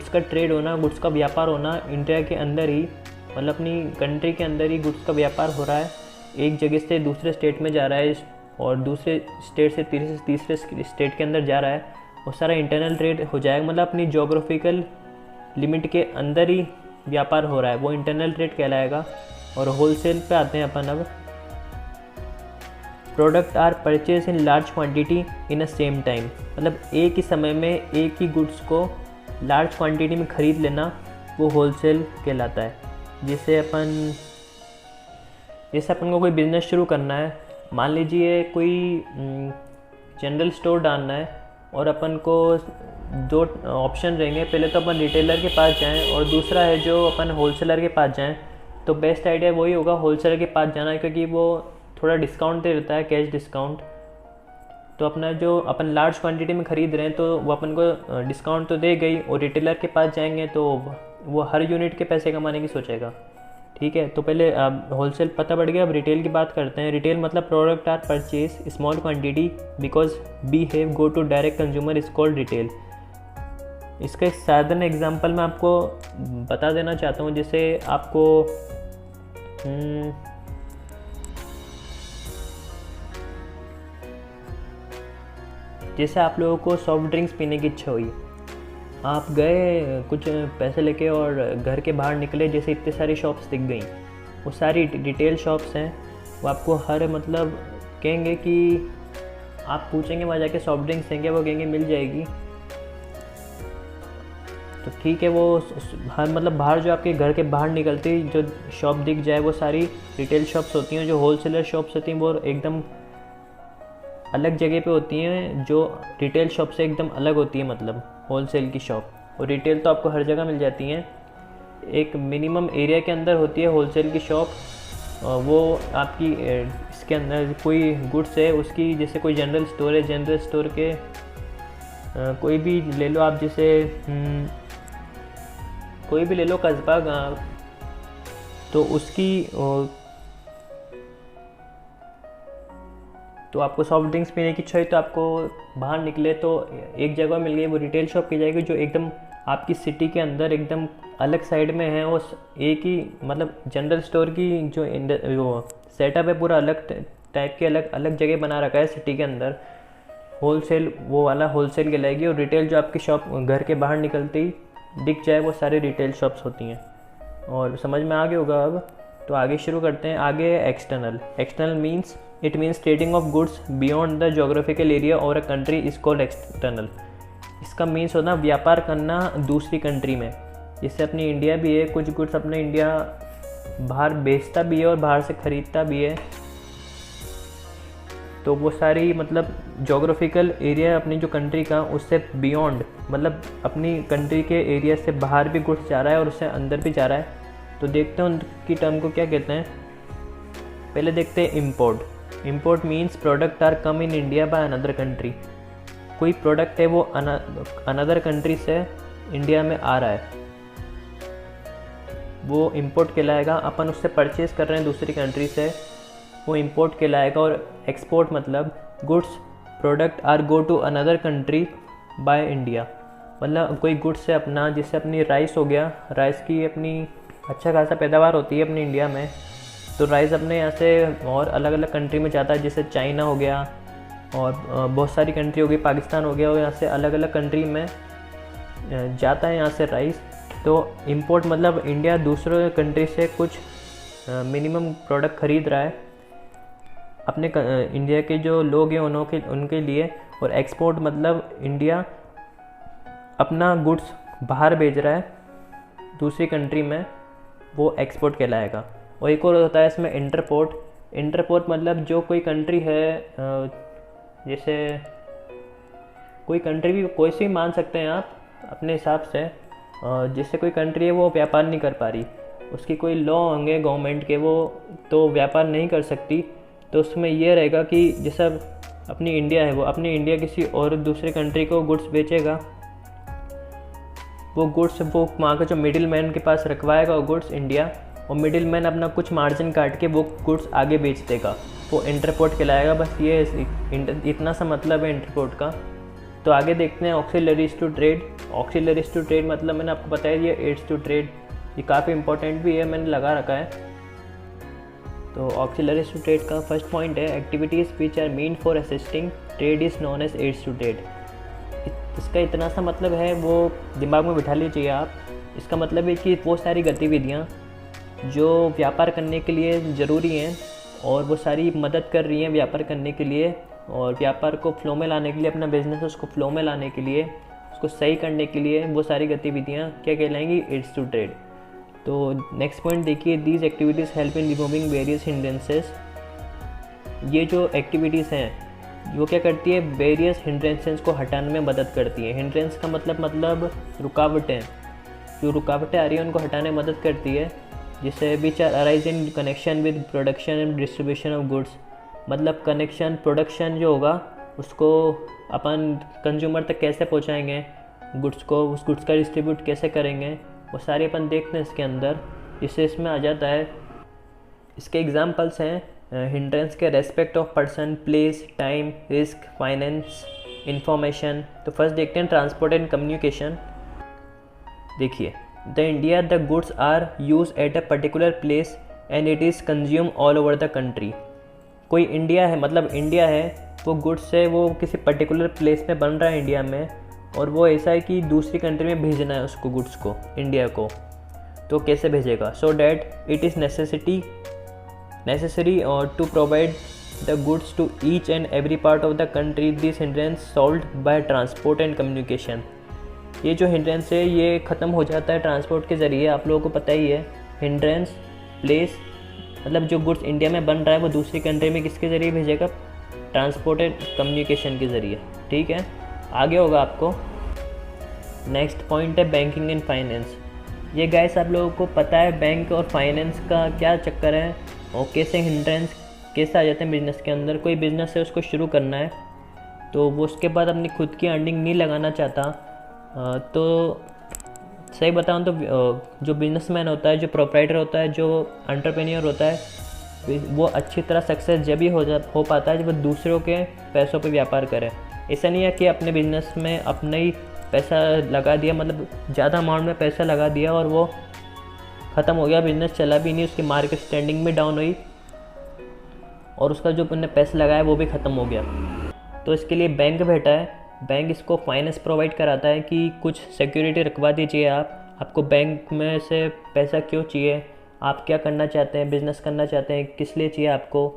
का ट्रेड होना, गुड्स का व्यापार होना इंडिया के अंदर ही, मतलब अपनी कंट्री के अंदर ही गुड्स का व्यापार हो रहा है। एक जगह से दूसरे स्टेट में जा रहा है और दूसरे स्टेट से तीसरे स्टेट के अंदर जा रहा है, वो सारा इंटरनल ट्रेड हो जाएगा। मतलब अपनी जोग्राफिकल लिमिट के अंदर ही व्यापार हो रहा है, वो इंटरनल ट्रेड कहलाएगा। और होलसेल पे आते हैं अपन अब। Product are purchase in large quantity in a same time. मतलब एक ही समय में एक ही गुड्स को लार्ज क्वांटिटी में ख़रीद लेना, वो होलसेल कहलाता है। जैसे अपन को कोई बिज़नेस शुरू करना है, मान लीजिए कोई जनरल स्टोर डालना है और अपन को 2 ऑप्शन रहेंगे। पहले तो अपन रिटेलर के पास जाएं और दूसरा है जो अपन होलसेलर के पास जाएं। तो बेस्ट आइडिया वही होगा होलसेलर के पास जाना, क्योंकि वो थोड़ा डिस्काउंट दे देता है, कैश डिस्काउंट। तो अपना जो अपन लार्ज क्वांटिटी में ख़रीद रहे हैं तो वो अपन को डिस्काउंट तो दे गई, और रिटेलर के पास जाएंगे तो वो हर यूनिट के पैसे कमाने की सोचेगा। ठीक है, तो पहले होलसेल पता पड़ गया। अब रिटेल की बात करते हैं। रिटेल मतलब product are purchase small quantity because we have go to direct consumer is called retail. इसका एक साधारण एग्जांपल मैं आपको बता देना चाहता हूँ। जैसे आपको जैसे आप लोगों को सॉफ्ट ड्रिंक्स पीने की इच्छा हुई, आप गए कुछ पैसे लेके और घर के बाहर निकले, जैसे इतने सारी शॉप्स दिख गई, वो सारी रिटेल शॉप्स हैं। वो आपको हर मतलब कहेंगे कि आप पूछेंगे वहाँ जाके सॉफ्ट ड्रिंक्स देंगे, वो कहेंगे मिल जाएगी। तो ठीक है, वो हर मतलब बाहर जो आपके घर के बाहर निकलती जो शॉप दिख जाए वो सारी रिटेल शॉप्स होती हैं। जो होलसेलर शॉप्स होती हैं वो एकदम अलग जगह पे होती हैं, जो रिटेल शॉप से एकदम अलग होती है, मतलब होलसेल की शॉप। और रिटेल तो आपको हर जगह मिल जाती हैं। एक मिनिमम एरिया के अंदर होती है होलसेल की शॉप। वो आपकी इसके अंदर कोई गुड्स है उसकी, जैसे कोई जनरल स्टोर है, जनरल स्टोर के कोई भी ले लो आप, जैसे कोई भी ले लो कस्बा गाँव, तो उसकी तो आपको सॉफ्ट ड्रिंक्स पीने की इच्छा है तो आपको बाहर निकले तो एक जगह मिल गई, वो रिटेल शॉप की जाएगी जो एकदम आपकी सिटी के अंदर एकदम अलग साइड में है। वो एक ही मतलब जनरल स्टोर की जो वो सेटअप है पूरा अलग टाइप के, अलग अलग जगह बना रखा है सिटी के अंदर। होलसेल वो वाला होलसेल कहलाएगी। और रिटेल जो आपकी शॉप घर के बाहर निकलते ही दिख जाए वो सारी रिटेल शॉप्स होती हैं। और समझ में आ गया होगा अब, तो आगे शुरू करते हैं। आगे external. External means it means trading of goods beyond the geographical area और a country is called external. इसका मीन्स होना व्यापार करना दूसरी कंट्री में। जैसे अपनी इंडिया भी है, कुछ गुड्स अपने इंडिया बाहर बेचता भी है और बाहर से ख़रीदता भी है, तो वो सारी मतलब जोग्राफिकल एरिया अपनी जो कंट्री का उससे बियॉन्ड मतलब अपनी कंट्री के एरिया से बाहर भी गुड्स जा रहा है और उससे अंदर भी जा रहा है। तो देखते हैं उनकी टर्म को क्या कहते हैं। पहले देखते हैं import. Import means product are come in India by another country. कोई प्रोडक्ट है वो अनदर कंट्री से इंडिया में आ रहा है, वो इम्पोर्ट कहलाएगा। अपन उससे परचेज कर रहे हैं दूसरी कंट्री से, वो इम्पोर्ट कहलाएगा। और एक्सपोर्ट मतलब goods product are go to another country by India. मतलब कोई गुड्स से अपना, जैसे अपनी राइस हो गया, राइस की अपनी अच्छा खासा पैदावार होती है अपनी इंडिया में, तो राइस अपने यहाँ से और अलग अलग कंट्री में जाता है, जैसे चाइना हो गया और बहुत सारी कंट्री हो गई, पाकिस्तान हो गया, और यहाँ से अलग अलग कंट्री में जाता है यहाँ से राइस। तो इम्पोर्ट मतलब इंडिया दूसरे कंट्री से कुछ मिनिमम प्रोडक्ट ख़रीद रहा है अपने इंडिया के जो लोग हैं उनके लिए। और एक्सपोर्ट मतलब इंडिया अपना गुड्स बाहर भेज रहा है दूसरी कंट्री में, वो एक्सपोर्ट कहलाएगा। और एक और होता है इसमें इंटरपोर्ट। इंटरपोर्ट मतलब जो कोई कंट्री है, जैसे कोई कंट्री भी कोई सी मान सकते हैं आप अपने हिसाब से, जैसे कोई कंट्री है वो व्यापार नहीं कर पा रही, उसकी कोई लॉ होंगे गवर्नमेंट के, वो तो व्यापार नहीं कर सकती, तो उसमें ये रहेगा कि जैसा अपनी इंडिया है, वो अपनी इंडिया किसी और दूसरे कंट्री को गुड्स बेचेगा, वो गुड्स वो वहाँ का जो मिडिल मैन के पास रखवाएगा वो गुड्स इंडिया, और मिडिल मैन अपना कुछ मार्जिन काट के वो गुड्स आगे बेच देगा, वो इंटरपोर्ट कहलाएगा। बस ये इतना सा मतलब है इंटरपोर्ट का। तो आगे देखते हैं auxiliaries to trade. Auxiliaries to trade मतलब मैंने आपको बताया ये एड्स टू ट्रेड, ये काफ़ी इंपॉर्टेंट भी है, मैंने लगा रखा है। तो ऑक्सिलरीज टू ट्रेड का फर्स्ट पॉइंट है activities which are mean for assisting trade is known as aids to trade. इसका इतना सा मतलब है, वो दिमाग में बिठा लीजिए आप। इसका मतलब है कि वो सारी गतिविधियाँ जो व्यापार करने के लिए ज़रूरी हैं और वो सारी मदद कर रही हैं व्यापार करने के लिए, और व्यापार को फ्लो में लाने के लिए, अपना बिजनेस उसको फ्लो में लाने के लिए, उसको सही करने के लिए, वो सारी गतिविधियाँ क्या कहलाएंगी, एड्स टू ट्रेड। तो नेक्स्ट पॉइंट देखिए, these activities help in removing various hindrances. ये जो एक्टिविटीज़ हैं वो क्या करती है, वेरियस हिंड्रेंसेस को हटाने में मदद करती है। हिंड्रेंस का मतलब रुकावटें, जो रुकावटें आ रही हैं उनको हटाने में मदद करती है, जिससे which are arise in connection with production and distribution of goods. मतलब कनेक्शन प्रोडक्शन जो होगा उसको अपन कंज्यूमर तक कैसे पहुंचाएंगे गुड्स को, उस गुड्स का डिस्ट्रीब्यूट कैसे करेंगे, वो सारे अपन देखते हैं इसके अंदर। जिससे इसमें आ जाता है। इसके एग्जांपल्स हैं हिंड्रेंस के respect of person, place, time, risk, finance, information. तो फर्स्ट देखते हैं ट्रांसपोर्ट एंड कम्युनिकेशन। देखिए, the India the goods are use at a particular place and it is consume all over the country. कोई इंडिया है, मतलब इंडिया है, वो गुड्स है वो किसी पर्टिकुलर प्लेस में बन रहा है इंडिया में, और वो ऐसा है कि दूसरी कंट्री में भेजना है उसको, गुड्स को, इंडिया को। तो कैसे भेजेगा? So that it is necessary to provide the goods to each and every part of the country. This hindrance solved by transport and communication. ये जो हिंड्रेंस है ये ख़त्म हो जाता है ट्रांसपोर्ट के ज़रिए। आप लोगों को पता ही है, हिंड्रेंस प्लेस मतलब जो गुड्स इंडिया में बन रहा है वो दूसरी कंट्री में किसके ज़रिए भेजेगा? ट्रांसपोर्ट एंड कम्युनिकेशन के ज़रिए। ठीक है, आगे होगा आपको। नेक्स्ट पॉइंट है बैंकिंग एंड फाइनेंस। ये गाइस आप लोगों को पता है बैंक और फाइनेंस का क्या चक्कर है और कैसे हिंड्रेंस कैसे आ जाते हैं बिज़नेस के अंदर। कोई बिज़नेस है उसको शुरू करना है तो वो उसके बाद अपनी खुद की अर्निंग नहीं लगाना चाहता, तो सही बताऊँ तो जो बिजनेसमैन होता है, जो प्रोप्राइटर होता है, जो एंटरप्रेन्योर होता है, वो अच्छी तरह सक्सेस जब ही हो पाता है जब वो दूसरों के पैसों पे व्यापार करे। ऐसा नहीं है कि अपने बिजनेस में अपने ही पैसा लगा दिया, मतलब ज़्यादा अमाउंट में पैसा लगा दिया और वो ख़त्म हो गया, बिज़नेस चला भी नहीं, उसकी मार्केट स्टैंडिंग भी डाउन हुई और उसका जो उन्होंने पैसा लगाया वो भी ख़त्म हो गया। तो इसके लिए बैंक बैठा है, बैंक इसको फाइनेंस प्रोवाइड कराता है कि कुछ सिक्योरिटी रखवा दीजिए आपको बैंक में से पैसा क्यों चाहिए, आप क्या करना चाहते हैं, बिज़नेस करना चाहते हैं, किस लिए चाहिए आपको।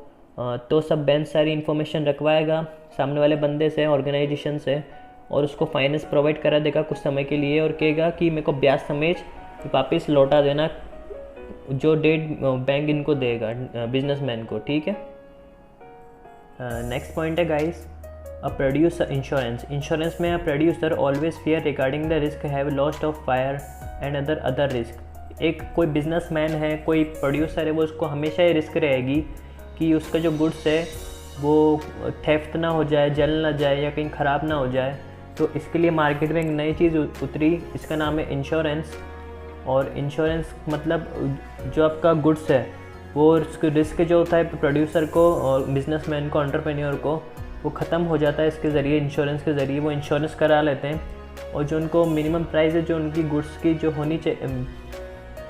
तो सब बैंक सारी इन्फॉर्मेशन रखवाएगा सामने वाले बंदे से, ऑर्गेनाइजेशन से, और उसको फाइनेंस प्रोवाइड करा देगा कुछ समय के लिए और कहेगा कि मेरे को ब्याज समेत वापस लौटा देना जो डेट बैंक इनको देगा बिजनेसमैन को। ठीक है, नेक्स्ट पॉइंट है guys, a producer insurance. Insurance में a producer always fear regarding the risk have lost of fire and other risk. एक कोई बिजनेसमैन है, कोई प्रोड्यूसर है, वो उसको हमेशा ये रिस्क रहेगी कि उसका जो गुड्स है वो थेफ्ट ना हो जाए, जल ना जाए या कहीं ख़राब ना हो जाए। तो इसके लिए मार्केट में एक नई चीज़ उतरी, इसका नाम है इंश्योरेंस। और इंश्योरेंस मतलब जो आपका गुड्स है वो उसके रिस्क जो होता है प्रोड्यूसर को और बिजनेसमैन को, एंटरप्रेन्योर को, वो ख़त्म हो जाता है इसके ज़रिए, इंश्योरेंस के ज़रिए। वो इंश्योरेंस करा लेते हैं और जो उनको मिनिमम प्राइस है जो उनकी गुड्स की जो होनी चाहिए,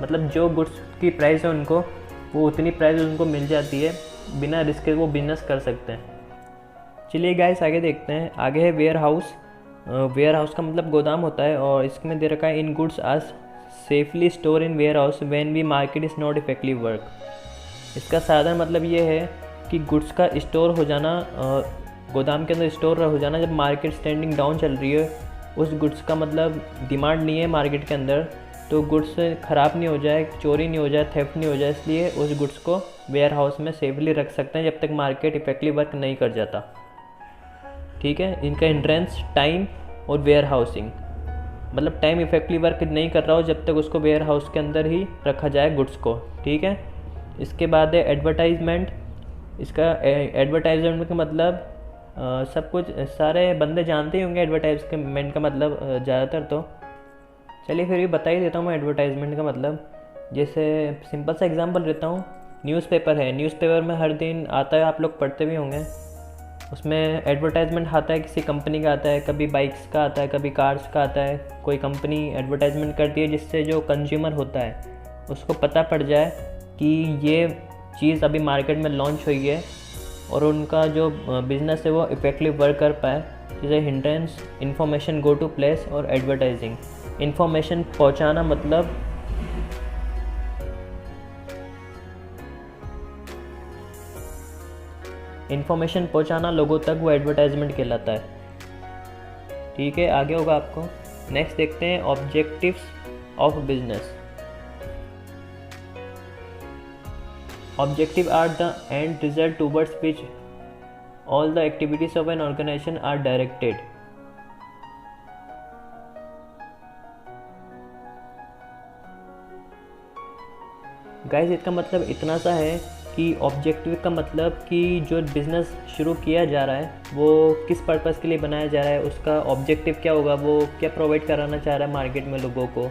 मतलब जो गुड्स की प्राइस है उनको, वो उतनी प्राइस उनको मिल जाती है, बिना रिस्क के वो बिजनेस कर सकते हैं। चलिए गाइस आगे देखते हैं। आगे है वेयर हाउस। वेयर हाउस का मतलब गोदाम होता है और इसमें दे रखा है इन goods are safely store in warehouse when we market is not effective work. इसका साधारण मतलब ये है कि गुड्स का स्टोर हो जाना, गोदाम के अंदर स्टोर हो जाना जब मार्केट स्टैंडिंग डाउन चल रही है, उस गुड्स का मतलब डिमांड नहीं है मार्केट के अंदर, तो गुड्स ख़राब नहीं हो जाए, चोरी नहीं हो जाए, थेफ्ट नहीं हो जाए, इसलिए उस गुड्स को वेयर हाउस में सेफली रख सकते हैं जब तक मार्केट इफेक्टिव वर्क नहीं कर जाता। ठीक है, इनका हिंड्रेंस टाइम और वेयर हाउसिंग, मतलब टाइम इफेक्टिव वर्क नहीं कर रहा हो जब तक उसको वेयर हाउस के अंदर ही रखा जाए गुड्स को। ठीक है, इसके बाद है एडवर्टाइजमेंट। इसका एडवर्टाइजमेंट का मतलब सब कुछ सारे बंदे जानते ही होंगे एडवर्टाइजमेंट का मतलब ज़्यादातर। तो चलिए फिर भी बता ही देता हूँ मैं एडवर्टाइजमेंट का मतलब। जैसे सिंपल सा एग्जांपल देता हूँ, न्यूज़पेपर है, न्यूज़पेपर में हर दिन आता है, आप लोग पढ़ते भी होंगे, उसमें एडवर्टाइजमेंट आता है, किसी कंपनी का आता है, कभी बाइक्स का आता है, कभी कार्स का आता है। कोई कंपनी एडवर्टाइजमेंट करती है जिससे जो कंज्यूमर होता है उसको पता पड़ जाए कि ये चीज़ अभी मार्केट में लॉन्च हुई है और उनका जो बिज़नेस है वो इफेक्टिव वर्क कर पाए। जैसे hindrance, information go to place और एडवर्टाइजिंग। इन्फॉर्मेशन पहुंचाना मतलब लोगों तक, वो एडवर्टाइजमेंट कहलाता है। ठीक है, आगे होगा आपको। नेक्स्ट देखते हैं objectives of business. Objective are the end result towards which all the activities of an organisation are directed. Guys इसका मतलब इतना सा है कि ऑब्जेक्टिव का मतलब कि जो बिज़नेस शुरू किया जा रहा है वो किस पर्पज़ के लिए बनाया जा रहा है, उसका ऑब्जेक्टिव क्या होगा, वो क्या प्रोवाइड कराना चाह रहा है मार्केट में लोगों को।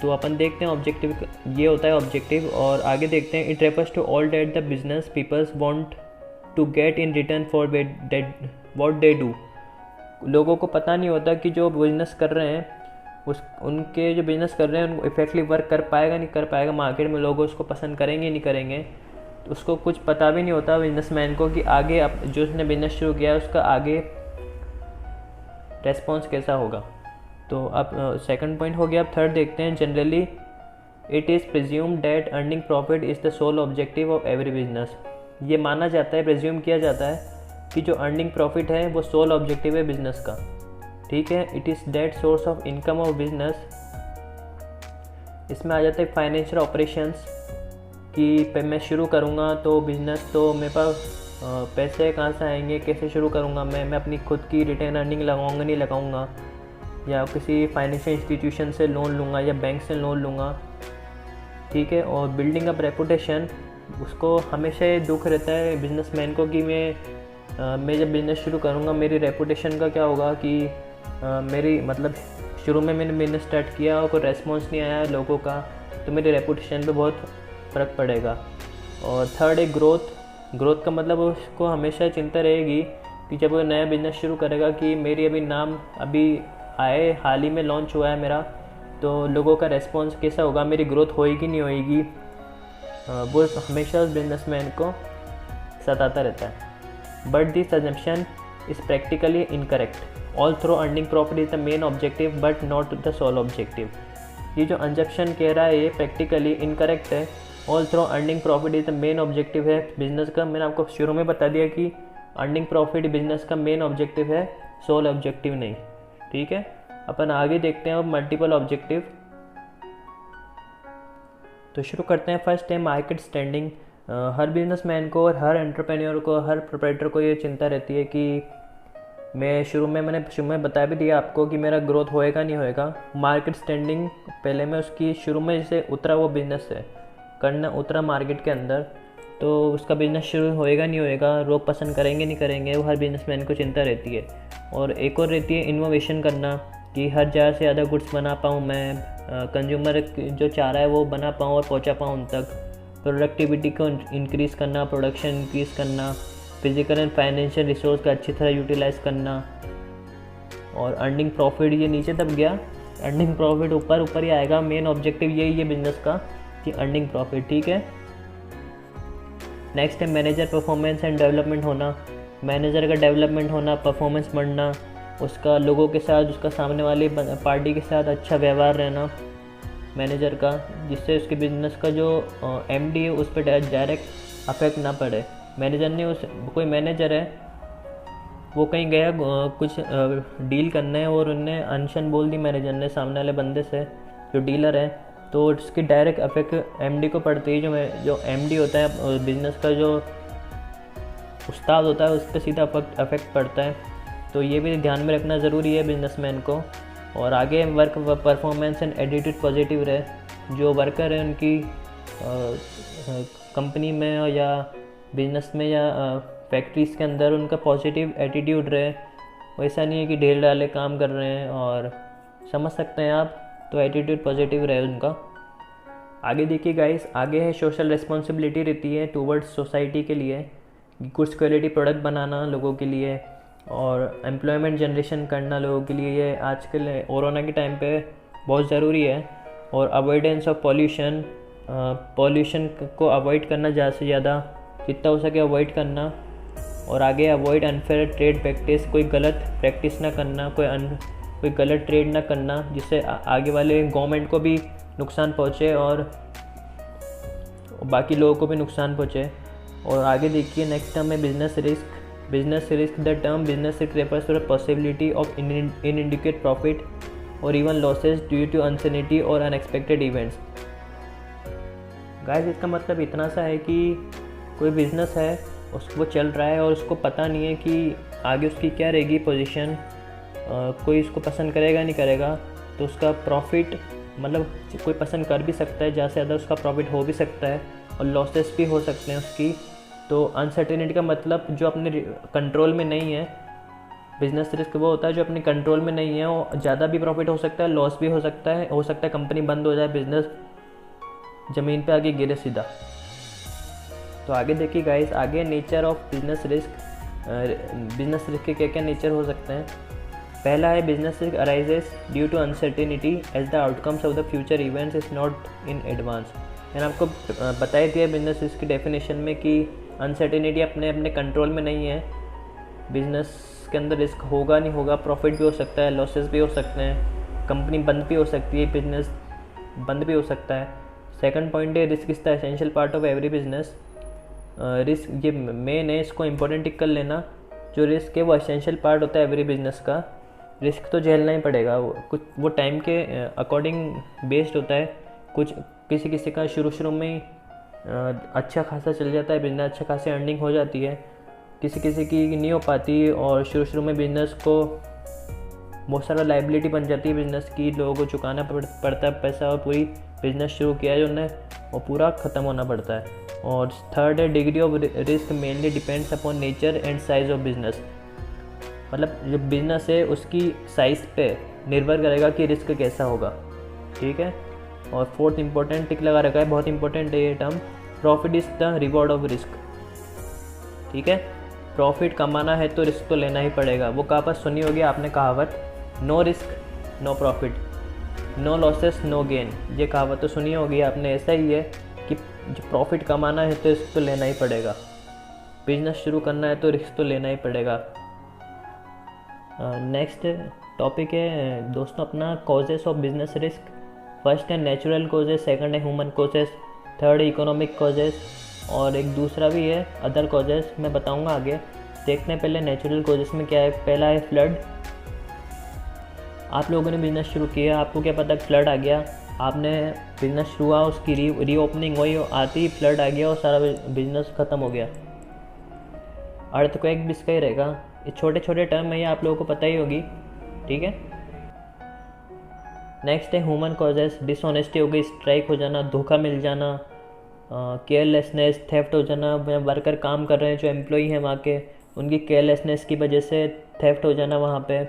तो अपन देखते हैं ऑब्जेक्टिव, ये होता है ऑब्जेक्टिव। और आगे देखते हैं, it refers to all that the business peoples want to get in return for what they do. लोगों को पता नहीं होता कि जो बिजनेस कर रहे हैं उनके जो बिजनेस कर रहे हैं उनको इफेक्टिवली वर्क कर पाएगा नहीं कर पाएगा, मार्केट में लोग उसको पसंद करेंगे नहीं करेंगे। तो उसको कुछ पता भी नहीं होता बिजनेसमैन को कि आगे अब जो उसने बिजनेस शुरू किया है उसका आगे रेस्पॉन्स कैसा होगा। तो अब सेकंड पॉइंट हो गया। अब थर्ड देखते हैं, generally it is presumed that earning profit is the sole objective of every business. ये माना जाता है, प्रिज्यूम किया जाता है कि जो अर्निंग प्रॉफिट है वो सोल ऑब्जेक्टिव है बिजनेस का, ठीक है। It is that source of income of business. इसमें आ जाता है फाइनेंशियल ऑपरेशंस कि मैं शुरू करूँगा तो बिज़नेस, तो मेरे पास पैसे कहाँ से आएंगे, कैसे शुरू करूँगा मैं अपनी खुद की रिटेन अर्निंग लगाऊँगा नहीं लगाऊँगा, या किसी फाइनेंशियल इंस्टीट्यूशन से लोन लूँगा या बैंक से लोन लूँगा, ठीक है। और बिल्डिंग अप रेपुटेशन, उसको हमेशा ये दुख रहता है बिजनेसमैन को कि मैं जब बिज़नेस शुरू करूँगा मेरी रेपुटेशन का क्या होगा, कि मेरी मतलब शुरू में मैंने बिज़नेस स्टार्ट किया और कोई रेस्पॉन्स नहीं आया लोगों का, तो मेरी रेपुटेशन पे बहुत फ़र्क पड़ेगा। और थर्ड है ग्रोथ का मतलब उसको हमेशा चिंता रहेगी कि जब वो नया बिज़नेस शुरू करेगा कि मेरी अभी नाम अभी आए, हाल ही में लॉन्च हुआ है मेरा, तो लोगों का रेस्पॉन्स कैसा होगा, मेरी ग्रोथ होएगी नहीं होएगी, वो हमेशा उस बिजनेसमैन को सताता रहता है। But this assumption is practically incorrect. Although earning profit is the main objective but not the sole objective. ये जो अजम्पशन कह रहा है ये प्रैक्टिकली इनकरेक्ट है। Although earning profit is the main objective है बिजनेस का। मैंने आपको शुरू में बता दिया कि अर्निंग प्रॉफिट बिजनेस का मेन ऑब्जेक्टिव है, सोल ऑब्जेक्टिव नहीं, ठीक है। अपन आगे देखते हैं अब मल्टीपल ऑब्जेक्टिव। तो शुरू करते हैं। फर्स्ट है मार्केट स्टैंडिंग। हर बिजनेसमैन को और हर एंटरप्रेन्योर को, हर प्रोप्राइटर को ये चिंता रहती है कि मैंने शुरू में बता भी दिया आपको कि मेरा ग्रोथ होएगा नहीं होएगा। मार्केट स्टैंडिंग पहले मैं उसकी शुरू में जैसे उतरा वो बिज़नेस है करना, उतरा मार्केट के अंदर, तो उसका बिज़नेस शुरू होएगा नहीं होएगा, लोग पसंद करेंगे नहीं करेंगे, वो हर बिजनेसमैन को चिंता रहती है। और एक और रहती है इनोवेशन करना, कि हर ज़्यादा से ज़्यादा गुड्स बना पाऊँ मैं, कंज्यूमर जो चाह रहा है वो बना पाऊँ और पहुँचा पाऊँ उन तक। प्रोडक्टिविटी को इंक्रीज़ करना, प्रोडक्शन इंक्रीज़ करना, फिजिकल एंड फाइनेंशियल रिसोर्स का अच्छी तरह यूटिलाइज़ करना। और अर्निंग प्रॉफिट, ये नीचे दब गया, अर्निंग प्रॉफिट ऊपर ही आएगा। मेन ऑब्जेक्टिव यही है बिजनेस का कि अर्निंग प्रॉफिट, ठीक है। नेक्स्ट है मैनेजर परफॉर्मेंस एंड डेवलपमेंट होना। मैनेजर का डेवलपमेंट होना, परफॉर्मेंस बढ़ना, उसका लोगों के साथ, उसका सामने वाली पार्टी के साथ अच्छा व्यवहार रहना मैनेजर का, जिससे उसके बिजनेस का जो एमडी है उस पर डायरेक्ट अफेक्ट ना पड़े। मैनेजर ने कोई मैनेजर है वो कहीं गया कुछ डील करना है और उनने अनशन बोल दी मैनेजर ने सामने वाले बंदे से, जो डीलर है, तो उसकी डायरेक्ट अफेक्ट एमडी को पड़ती है। जो एमडी होता है बिजनेस का, जो उस्ताद होता है, उस पर सीधा अफेक्ट पड़ता है। तो ये भी ध्यान में रखना ज़रूरी है बिजनेसमैन को। और आगे work performance and attitude positive रहे। जो वर्कर है उनकी कंपनी में या बिजनेस में या फैक्ट्रीज़ के अंदर उनका पॉजिटिव एटीट्यूड रहे। वैसा नहीं है कि ढेर डाले काम कर रहे हैं, और समझ सकते हैं आप, तो एटीट्यूड पॉजिटिव रहे उनका। आगे देखिए गाइस, आगे है सोशल रिस्पॉन्सिबिलिटी रहती है टूवर्ड्स सोसाइटी के लिए, गुड्स क्वालिटी प्रोडक्ट बनाना लोगों के लिए, और एम्प्लॉयमेंट जनरेशन करना लोगों के लिए। ये आजकल कोरोना के टाइम पे बहुत ज़रूरी है। और अवॉइडेंस ऑफ पॉल्यूशन को अवॉइड करना, ज़्यादा से ज़्यादा जितना हो सके अवॉइड करना। और आगे अवॉइड अनफेयर ट्रेड प्रैक्टिस, कोई गलत प्रैक्टिस ना करना, कोई गलत ट्रेड ना करना जिससे आगे वाले गवर्नमेंट को भी नुकसान पहुँचे और बाकी लोगों को भी नुकसान पहुँचे। और आगे देखिए नेक्स्ट टर्म है business risk. Business risk, the term business risk refers to the possibility of inadequate profit or even losses due to uncertainty or unexpected events. Guys, इसका मतलब इतना सा है कि कोई बिजनेस है, वो चल रहा है और उसको पता नहीं है कि आगे उसकी क्या रहेगी पोजीशन, कोई उसको पसंद करेगा नहीं करेगा, तो उसका प्रॉफिट मतलब कोई पसंद कर भी सकता है, ज़्यादा से ज़्यादा उसका प्रॉफिट हो भी सकता है और लॉसेस भी हो सकते हैं उसकी। तो अनसर्टेनिटी का मतलब जो अपने कंट्रोल में नहीं है बिजनेस रिस्क वो होता है जो अपने कंट्रोल में नहीं है, वो ज़्यादा भी प्रॉफिट हो सकता है, लॉस भी हो सकता है कंपनी बंद हो जाए, बिजनेस ज़मीन पे आके गिरे सीधा। तो आगे देखिए गाइस, आगे nature of business risk. Business risk के क्या क्या नेचर हो सकते हैं। पहला है business risk arises due to uncertainty as the outcomes of the future events is not in advance. मैंने आपको बता ही दिया बिजनेस रिस्क की डेफिनेशन में कि अनसर्टेनिटी अपने अपने कंट्रोल में नहीं है। बिजनेस के अंदर रिस्क होगा नहीं होगा, प्रॉफिट भी हो सकता है, लॉसेस भी हो सकते हैं, कंपनी बंद भी हो सकती है, बिजनेस बंद भी हो सकता है। सेकंड पॉइंट है risk is the essential part of every business. Risk ये मेन है, इसको इंपॉर्टेंट टिक कर लेना। जो रिस्क है वो एसेंशियल पार्ट होता है एवरी बिजनेस का। रिस्क तो झेलना ही पड़ेगा, वो टाइम के अकॉर्डिंग बेस्ड होता है। कुछ किसी का शुरू में ही अच्छा खासा चल जाता है बिजनेस, अच्छा खासी अर्निंग हो जाती है, किसी की नहीं हो पाती और शुरू में बिजनेस को बहुत सारा लाइबिलिटी बन जाती है बिजनेस की, लोगों को चुकाना पड़ता है पैसा और पूरी बिजनेस शुरू किया है जो उन्हें वो पूरा ख़त्म होना पड़ता है। और थर्ड है degree of risk mainly depends upon nature and size of business. मतलब जो बिजनेस है उसकी साइज़ पे निर्भर करेगा कि रिस्क कैसा होगा, ठीक है। और फोर्थ इंपॉर्टेंट टिक लगा रखा है, बहुत इंपॉर्टेंट है ये term, profit is the reward of risk, ठीक है। प्रॉफिट कमाना है तो रिस्क तो लेना ही पड़ेगा। वो कहावत सुनी होगी आपने, कहावत no risk no profit, no losses no gain. ये कहावत तो सुनी होगी आपने। ऐसा ही है कि जो प्रॉफिट कमाना है तो रिस्क तो लेना ही पड़ेगा, बिजनेस शुरू करना है तो रिस्क तो लेना ही पड़ेगा। नेक्स्ट टॉपिक है दोस्तों अपना causes of business risk. First है नेचुरल कॉजेस, सेकंड है ह्यूमन कॉजेस, थर्ड है इकोनॉमिक कॉजेस और एक दूसरा भी है अदर कॉजेस, मैं बताऊंगा आगे। देखते हैं पहले नेचुरल कॉजेस में क्या है। पहला है फ्लड। आप लोगों ने बिज़नेस शुरू किया, आपको क्या पता फ्लड आ गया, आपने बिज़नेस शुरू हुआ, उसकी रीओपनिंग हुई, आती ही फ्लड आ गया और सारा बिज़नेस ख़त्म हो गया। अर्थक्वेक भी इसका ही रहेगा। ये छोटे छोटे टर्म है, ये आप लोगों को पता ही होगी, ठीक है। नेक्स्ट है ह्यूमन कॉजेस। डिसऑनेस्टी हो गई, स्ट्राइक हो जाना, धोखा मिल जाना, केयरलेसनेस, थेफ्ट हो जाना। वर्कर काम कर रहे हैं जो एम्प्लॉई हैं वहाँ के, उनकी केयरलेसनेस की वजह से थेफ्ट हो जाना वहाँ पे,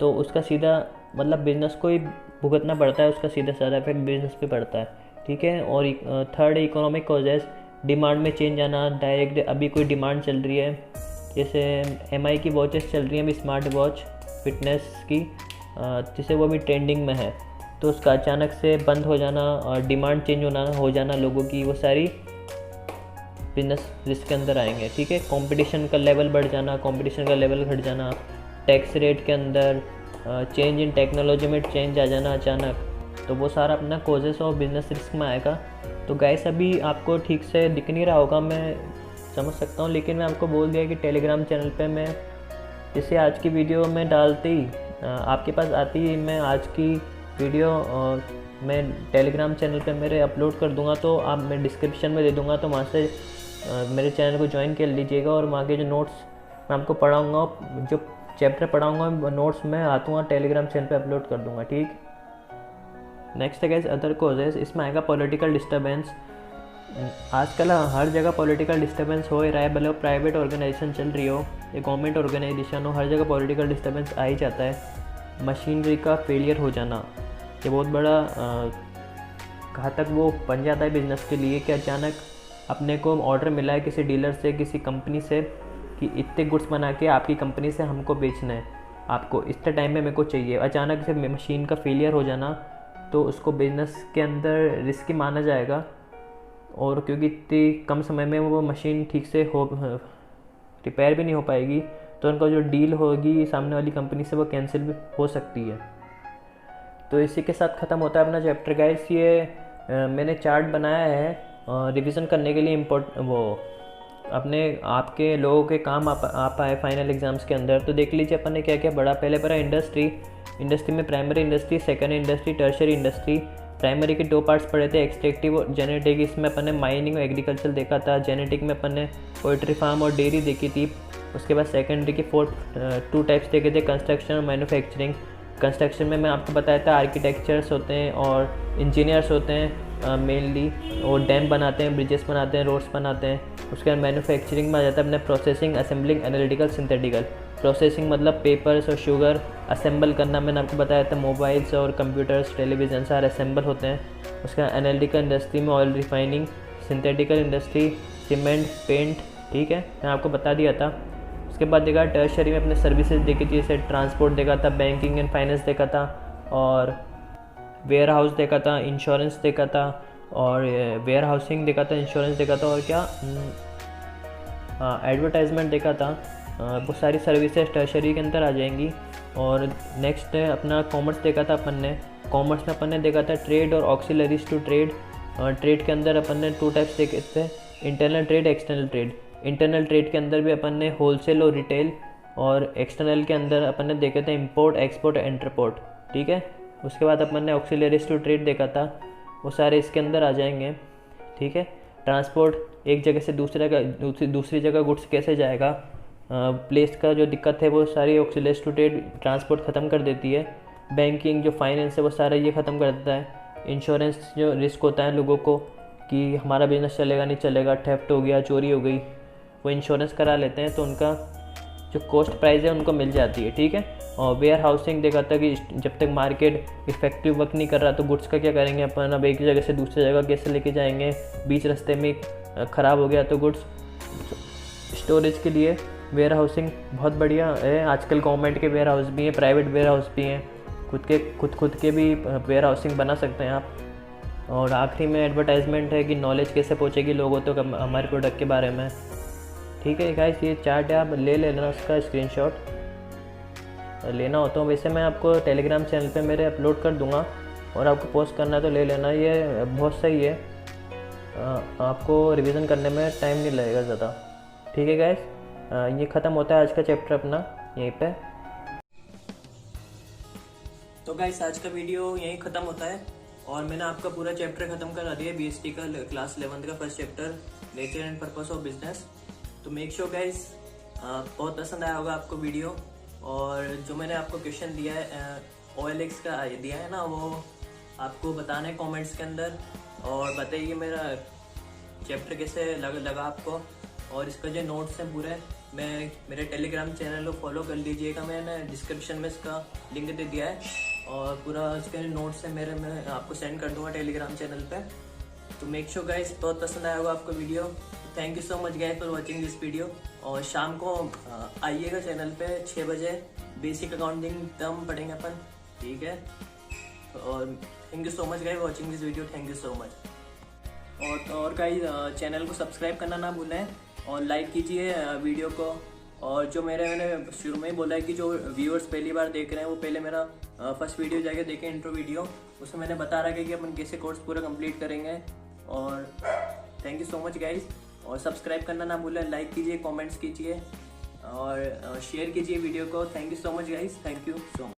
तो उसका सीधा मतलब बिज़नेस को ही भुगतना पड़ता है, उसका सीधा सारा इफेक्ट बिजनेस पे पड़ता है, ठीक है। और थर्ड है इकोनॉमिक कॉजेस। डिमांड में चेंज आना, डायरेक्ट अभी कोई डिमांड चल रही है, जैसे MI की वॉचेस चल रही हैं अभी, स्मार्ट वॉच फिटनेस की, जिसे वो भी ट्रेंडिंग में है, तो उसका अचानक से बंद हो जाना और डिमांड चेंज हो जाना लोगों की, वो सारी बिजनेस रिस्क के अंदर आएंगे, ठीक है। कंपटीशन का लेवल बढ़ जाना, कंपटीशन का लेवल घट जाना, टैक्स रेट के अंदर चेंज इन टेक्नोलॉजी में चेंज आ जाना अचानक, तो वो सारा अपना कॉजेस ऑफ बिजनेस रिस्क में आएगा। तो गाइस अभी आपको ठीक से दिख नहीं रहा होगा, मैं समझ सकता हूँ, लेकिन मैं आपको बोल दिया कि टेलीग्राम चैनल पे मैं जैसे आज की वीडियो में डालते ही आपके पास आती ही मैं आज की वीडियो मैं टेलीग्राम चैनल पे मेरे अपलोड कर दूंगा, तो आप मैं डिस्क्रिप्शन में दे दूंगा, तो वहाँ से मेरे चैनल को ज्वाइन कर लीजिएगा। और वहाँ के जो नोट्स मैं आपको पढ़ाऊँगा, जो चैप्टर पढ़ाऊँगा नोट्स में आतूँगा टेलीग्राम चैनल पे अपलोड कर दूँगा, ठीक। नेक्स्ट है गाइस अदर कॉजेस। इसमें आएगा पॉलिटिकल डिस्टर्बेंस। आजकल हर जगह पॉलिटिकल डिस्टर्बेंस हो ही रहा है, भले वो प्राइवेट ऑर्गेनाइजेशन चल रही हो या गवर्नमेंट ऑर्गेनाइजेशन हो, हर जगह पॉलिटिकल डिस्टर्बेंस आ ही जाता है। मशीनरी का फेलियर हो जाना, ये बहुत बड़ा घातक वो बन जाता है बिजनेस के लिए कि अचानक अपने को ऑर्डर मिला है किसी डीलर से, किसी कंपनी से कि इतने गुड्स बना के आपकी कंपनी से हमको बेचना है, आपको इतने टाइम में मेरे को चाहिए। अचानक से मशीन का फेलियर हो जाना तो उसको बिजनेस के अंदर रिस्की माना जाएगा, और क्योंकि इतनी कम समय में वो मशीन ठीक से रिपेयर भी नहीं हो पाएगी, तो उनका जो डील होगी सामने वाली कंपनी से वो कैंसिल भी हो सकती है। तो इसी के साथ ख़त्म होता है अपना चैप्टर गाइस। ये मैंने चार्ट बनाया है रिवीजन करने के लिए, वो अपने आपके लोगों के काम आ पाए फाइनल एग्जाम्स के अंदर। तो देख लीजिए अपन ने क्या क्या पढ़ा। पहले पढ़ा इंडस्ट्री में primary industry, second industry, tertiary industry. Primary के 2 पार्ट्स पढ़े थे, एक्सट्रैक्टिव और जेनेटिक। इसमें अपन ने माइनिंग और एग्रीकल्चर देखा था। जेनेटिक में अपन ने पोल्ट्री फार्म और डेयरी देखी थी। उसके बाद सेकेंडरी के 2 टाइप्स देखे थे, कंस्ट्रक्शन और मैन्युफैक्चरिंग। कंस्ट्रक्शन में मैं आपको बताया था आर्किटेक्चर्स होते हैं और इंजीनियर्स होते हैं मेनली, और डैम बनाते हैं, ब्रिजेस बनाते हैं, रोड्स बनाते हैं। उसके बाद मैन्युफैक्चरिंग में आ जाता है अपने processing, assembling, analytical, synthetical. Processing मतलब पेपर्स और शुगर। असेंबल करना मैंने आपको बताया था, मोबाइल्स और कंप्यूटर्स, टेलीविज़न सारे असेंबल होते हैं। उसका एनालिटिकल इंडस्ट्री में oil refining, synthetical industry, cement, paint, ठीक है, मैं आपको बता दिया था। उसके बाद देखा टर्शरी में अपने सर्विसेज देखी थी, जैसे ट्रांसपोर्ट देखा था, बैंकिंग एंड फाइनेंस देखा था, और वेयर हाउस देखा था, इंश्योरेंस देखा था, और वेयर हाउसिंग देखा था, इंश्योरेंस देखा था, और क्या एडवर्टाइजमेंट देखा था। वो सारी सर्विसेज टर्शरी के अंदर आ जाएंगी। और नेक्स्ट अपना कॉमर्स देखा था अपन ने। कॉमर्स में अपन ने देखा था ट्रेड और ऑक्सिलरीज टू ट्रेड। ट्रेड के अंदर अपन ने 2 टाइप्स देखे थे, internal trade, external trade. Internal trade के अंदर भी अपन ने होलसेल और रिटेल, और एक्सटर्नल के अंदर अपन ने देखे थे इंपोर्ट, एक्सपोर्ट, इंटरपोर्ट, ठीक है। उसके बाद अपन ने ऑक्सिलरीज टू ट्रेड देखा था, वो सारे इसके अंदर आ जाएंगे, ठीक है। ट्रांसपोर्ट, एक जगह से दूसरी जगह गुड्स कैसे जाएगा, प्लेस का जो दिक्कत है वो सारी ऑक्सिलरीज टू ट्रेड ट्रांसपोर्ट ख़त्म कर देती है। बैंकिंग जो फाइनेंस है वो सारा ये ख़त्म कर देता है। इंश्योरेंस जो रिस्क होता है लोगों को कि हमारा बिजनेस चलेगा नहीं चलेगा, थेफ्ट हो गया, चोरी हो गई, वो इंश्योरेंस करा लेते हैं तो उनका जो कॉस्ट प्राइस है उनको मिल जाती है, ठीक है। और वेयर हाउसिंग देखा था कि जब तक मार्केट इफेक्टिव वर्क नहीं कर रहा तो गुड्स का क्या करेंगे अपन, अब एक जगह से दूसरी जगह कैसे लेके जाएंगे, बीच रास्ते में ख़राब हो गया तो गुड्स स्टोरेज के लिए वेयर हाउसिंग बहुत बढ़िया है। आजकल गवर्नमेंट के वेयर हाउस भी हैं, प्राइवेट वेयर हाउस भी हैं, खुद के भी वेयर हाउसिंग बना सकते हैं आप। और आखिरी में एडवर्टाइजमेंट है कि नॉलेज कैसे पहुंचेगी लोगों तक हमारे प्रोडक्ट के बारे में, ठीक है गाइस। ये चार्ट है, आप ले लेना उसका स्क्रीनशॉट लेना हो तो। वैसे मैं आपको टेलीग्राम चैनल पे मेरे अपलोड कर दूंगा, और आपको पोस्ट करना है तो ले लेना, ये बहुत सही है, आपको रिवीजन करने में टाइम नहीं लगेगा ज़्यादा, ठीक है गाइस। ये ख़त्म होता है आज का चैप्टर अपना यहीं पे। तो गाइस आज का वीडियो यहीं ख़त्म होता है, और मैंने आपका पूरा चैप्टर ख़त्म करा दिया, बीएसटी का क्लास 11 का first chapter, nature and purpose of business. तो मेक श्योर गाइस बहुत पसंद आया होगा आपको वीडियो। और जो मैंने आपको क्वेश्चन दिया है OLX का दिया है ना, वो आपको बताना है कमेंट्स के अंदर, और बताइए मेरा चैप्टर कैसे लगा आपको। और इसका जो नोट्स हैं पूरे मैं मेरे टेलीग्राम चैनल को फॉलो कर लीजिएगा, मैंने डिस्क्रिप्शन में इसका लिंक दे दिया है, और पूरा इसके नोट्स है मेरे, मैं आपको सेंड कर दूंगा टेलीग्राम चैनल पे। तो मेक श्योर गाइस बहुत पसंद आया होगा आपको video. Thank you so much guys for watching this video. और शाम को आइएगा चैनल पे 6 बजे, बेसिक अकाउंटिंग टर्म पढ़ेंगे अपन, ठीक है। और thank you so much guys for watching this video, thank you so much. और गाइस चैनल को सब्सक्राइब करना ना भूलें, और लाइक कीजिए वीडियो को। और जो मैंने शुरू में ही बोला है कि जो व्यूअर्स पहली बार देख रहे हैं वो पहले मेरा फर्स्ट वीडियो जाके देखें, इंट्रो वीडियो, उसमें मैंने बता रखा है कि अपन कैसे कोर्स पूरा कंप्लीट करेंगे। और thank you so much guys, और सब्सक्राइब करना ना भूलें, लाइक कीजिए, कमेंट्स कीजिए, और शेयर कीजिए वीडियो को। Thank you so much guys, thank you so much.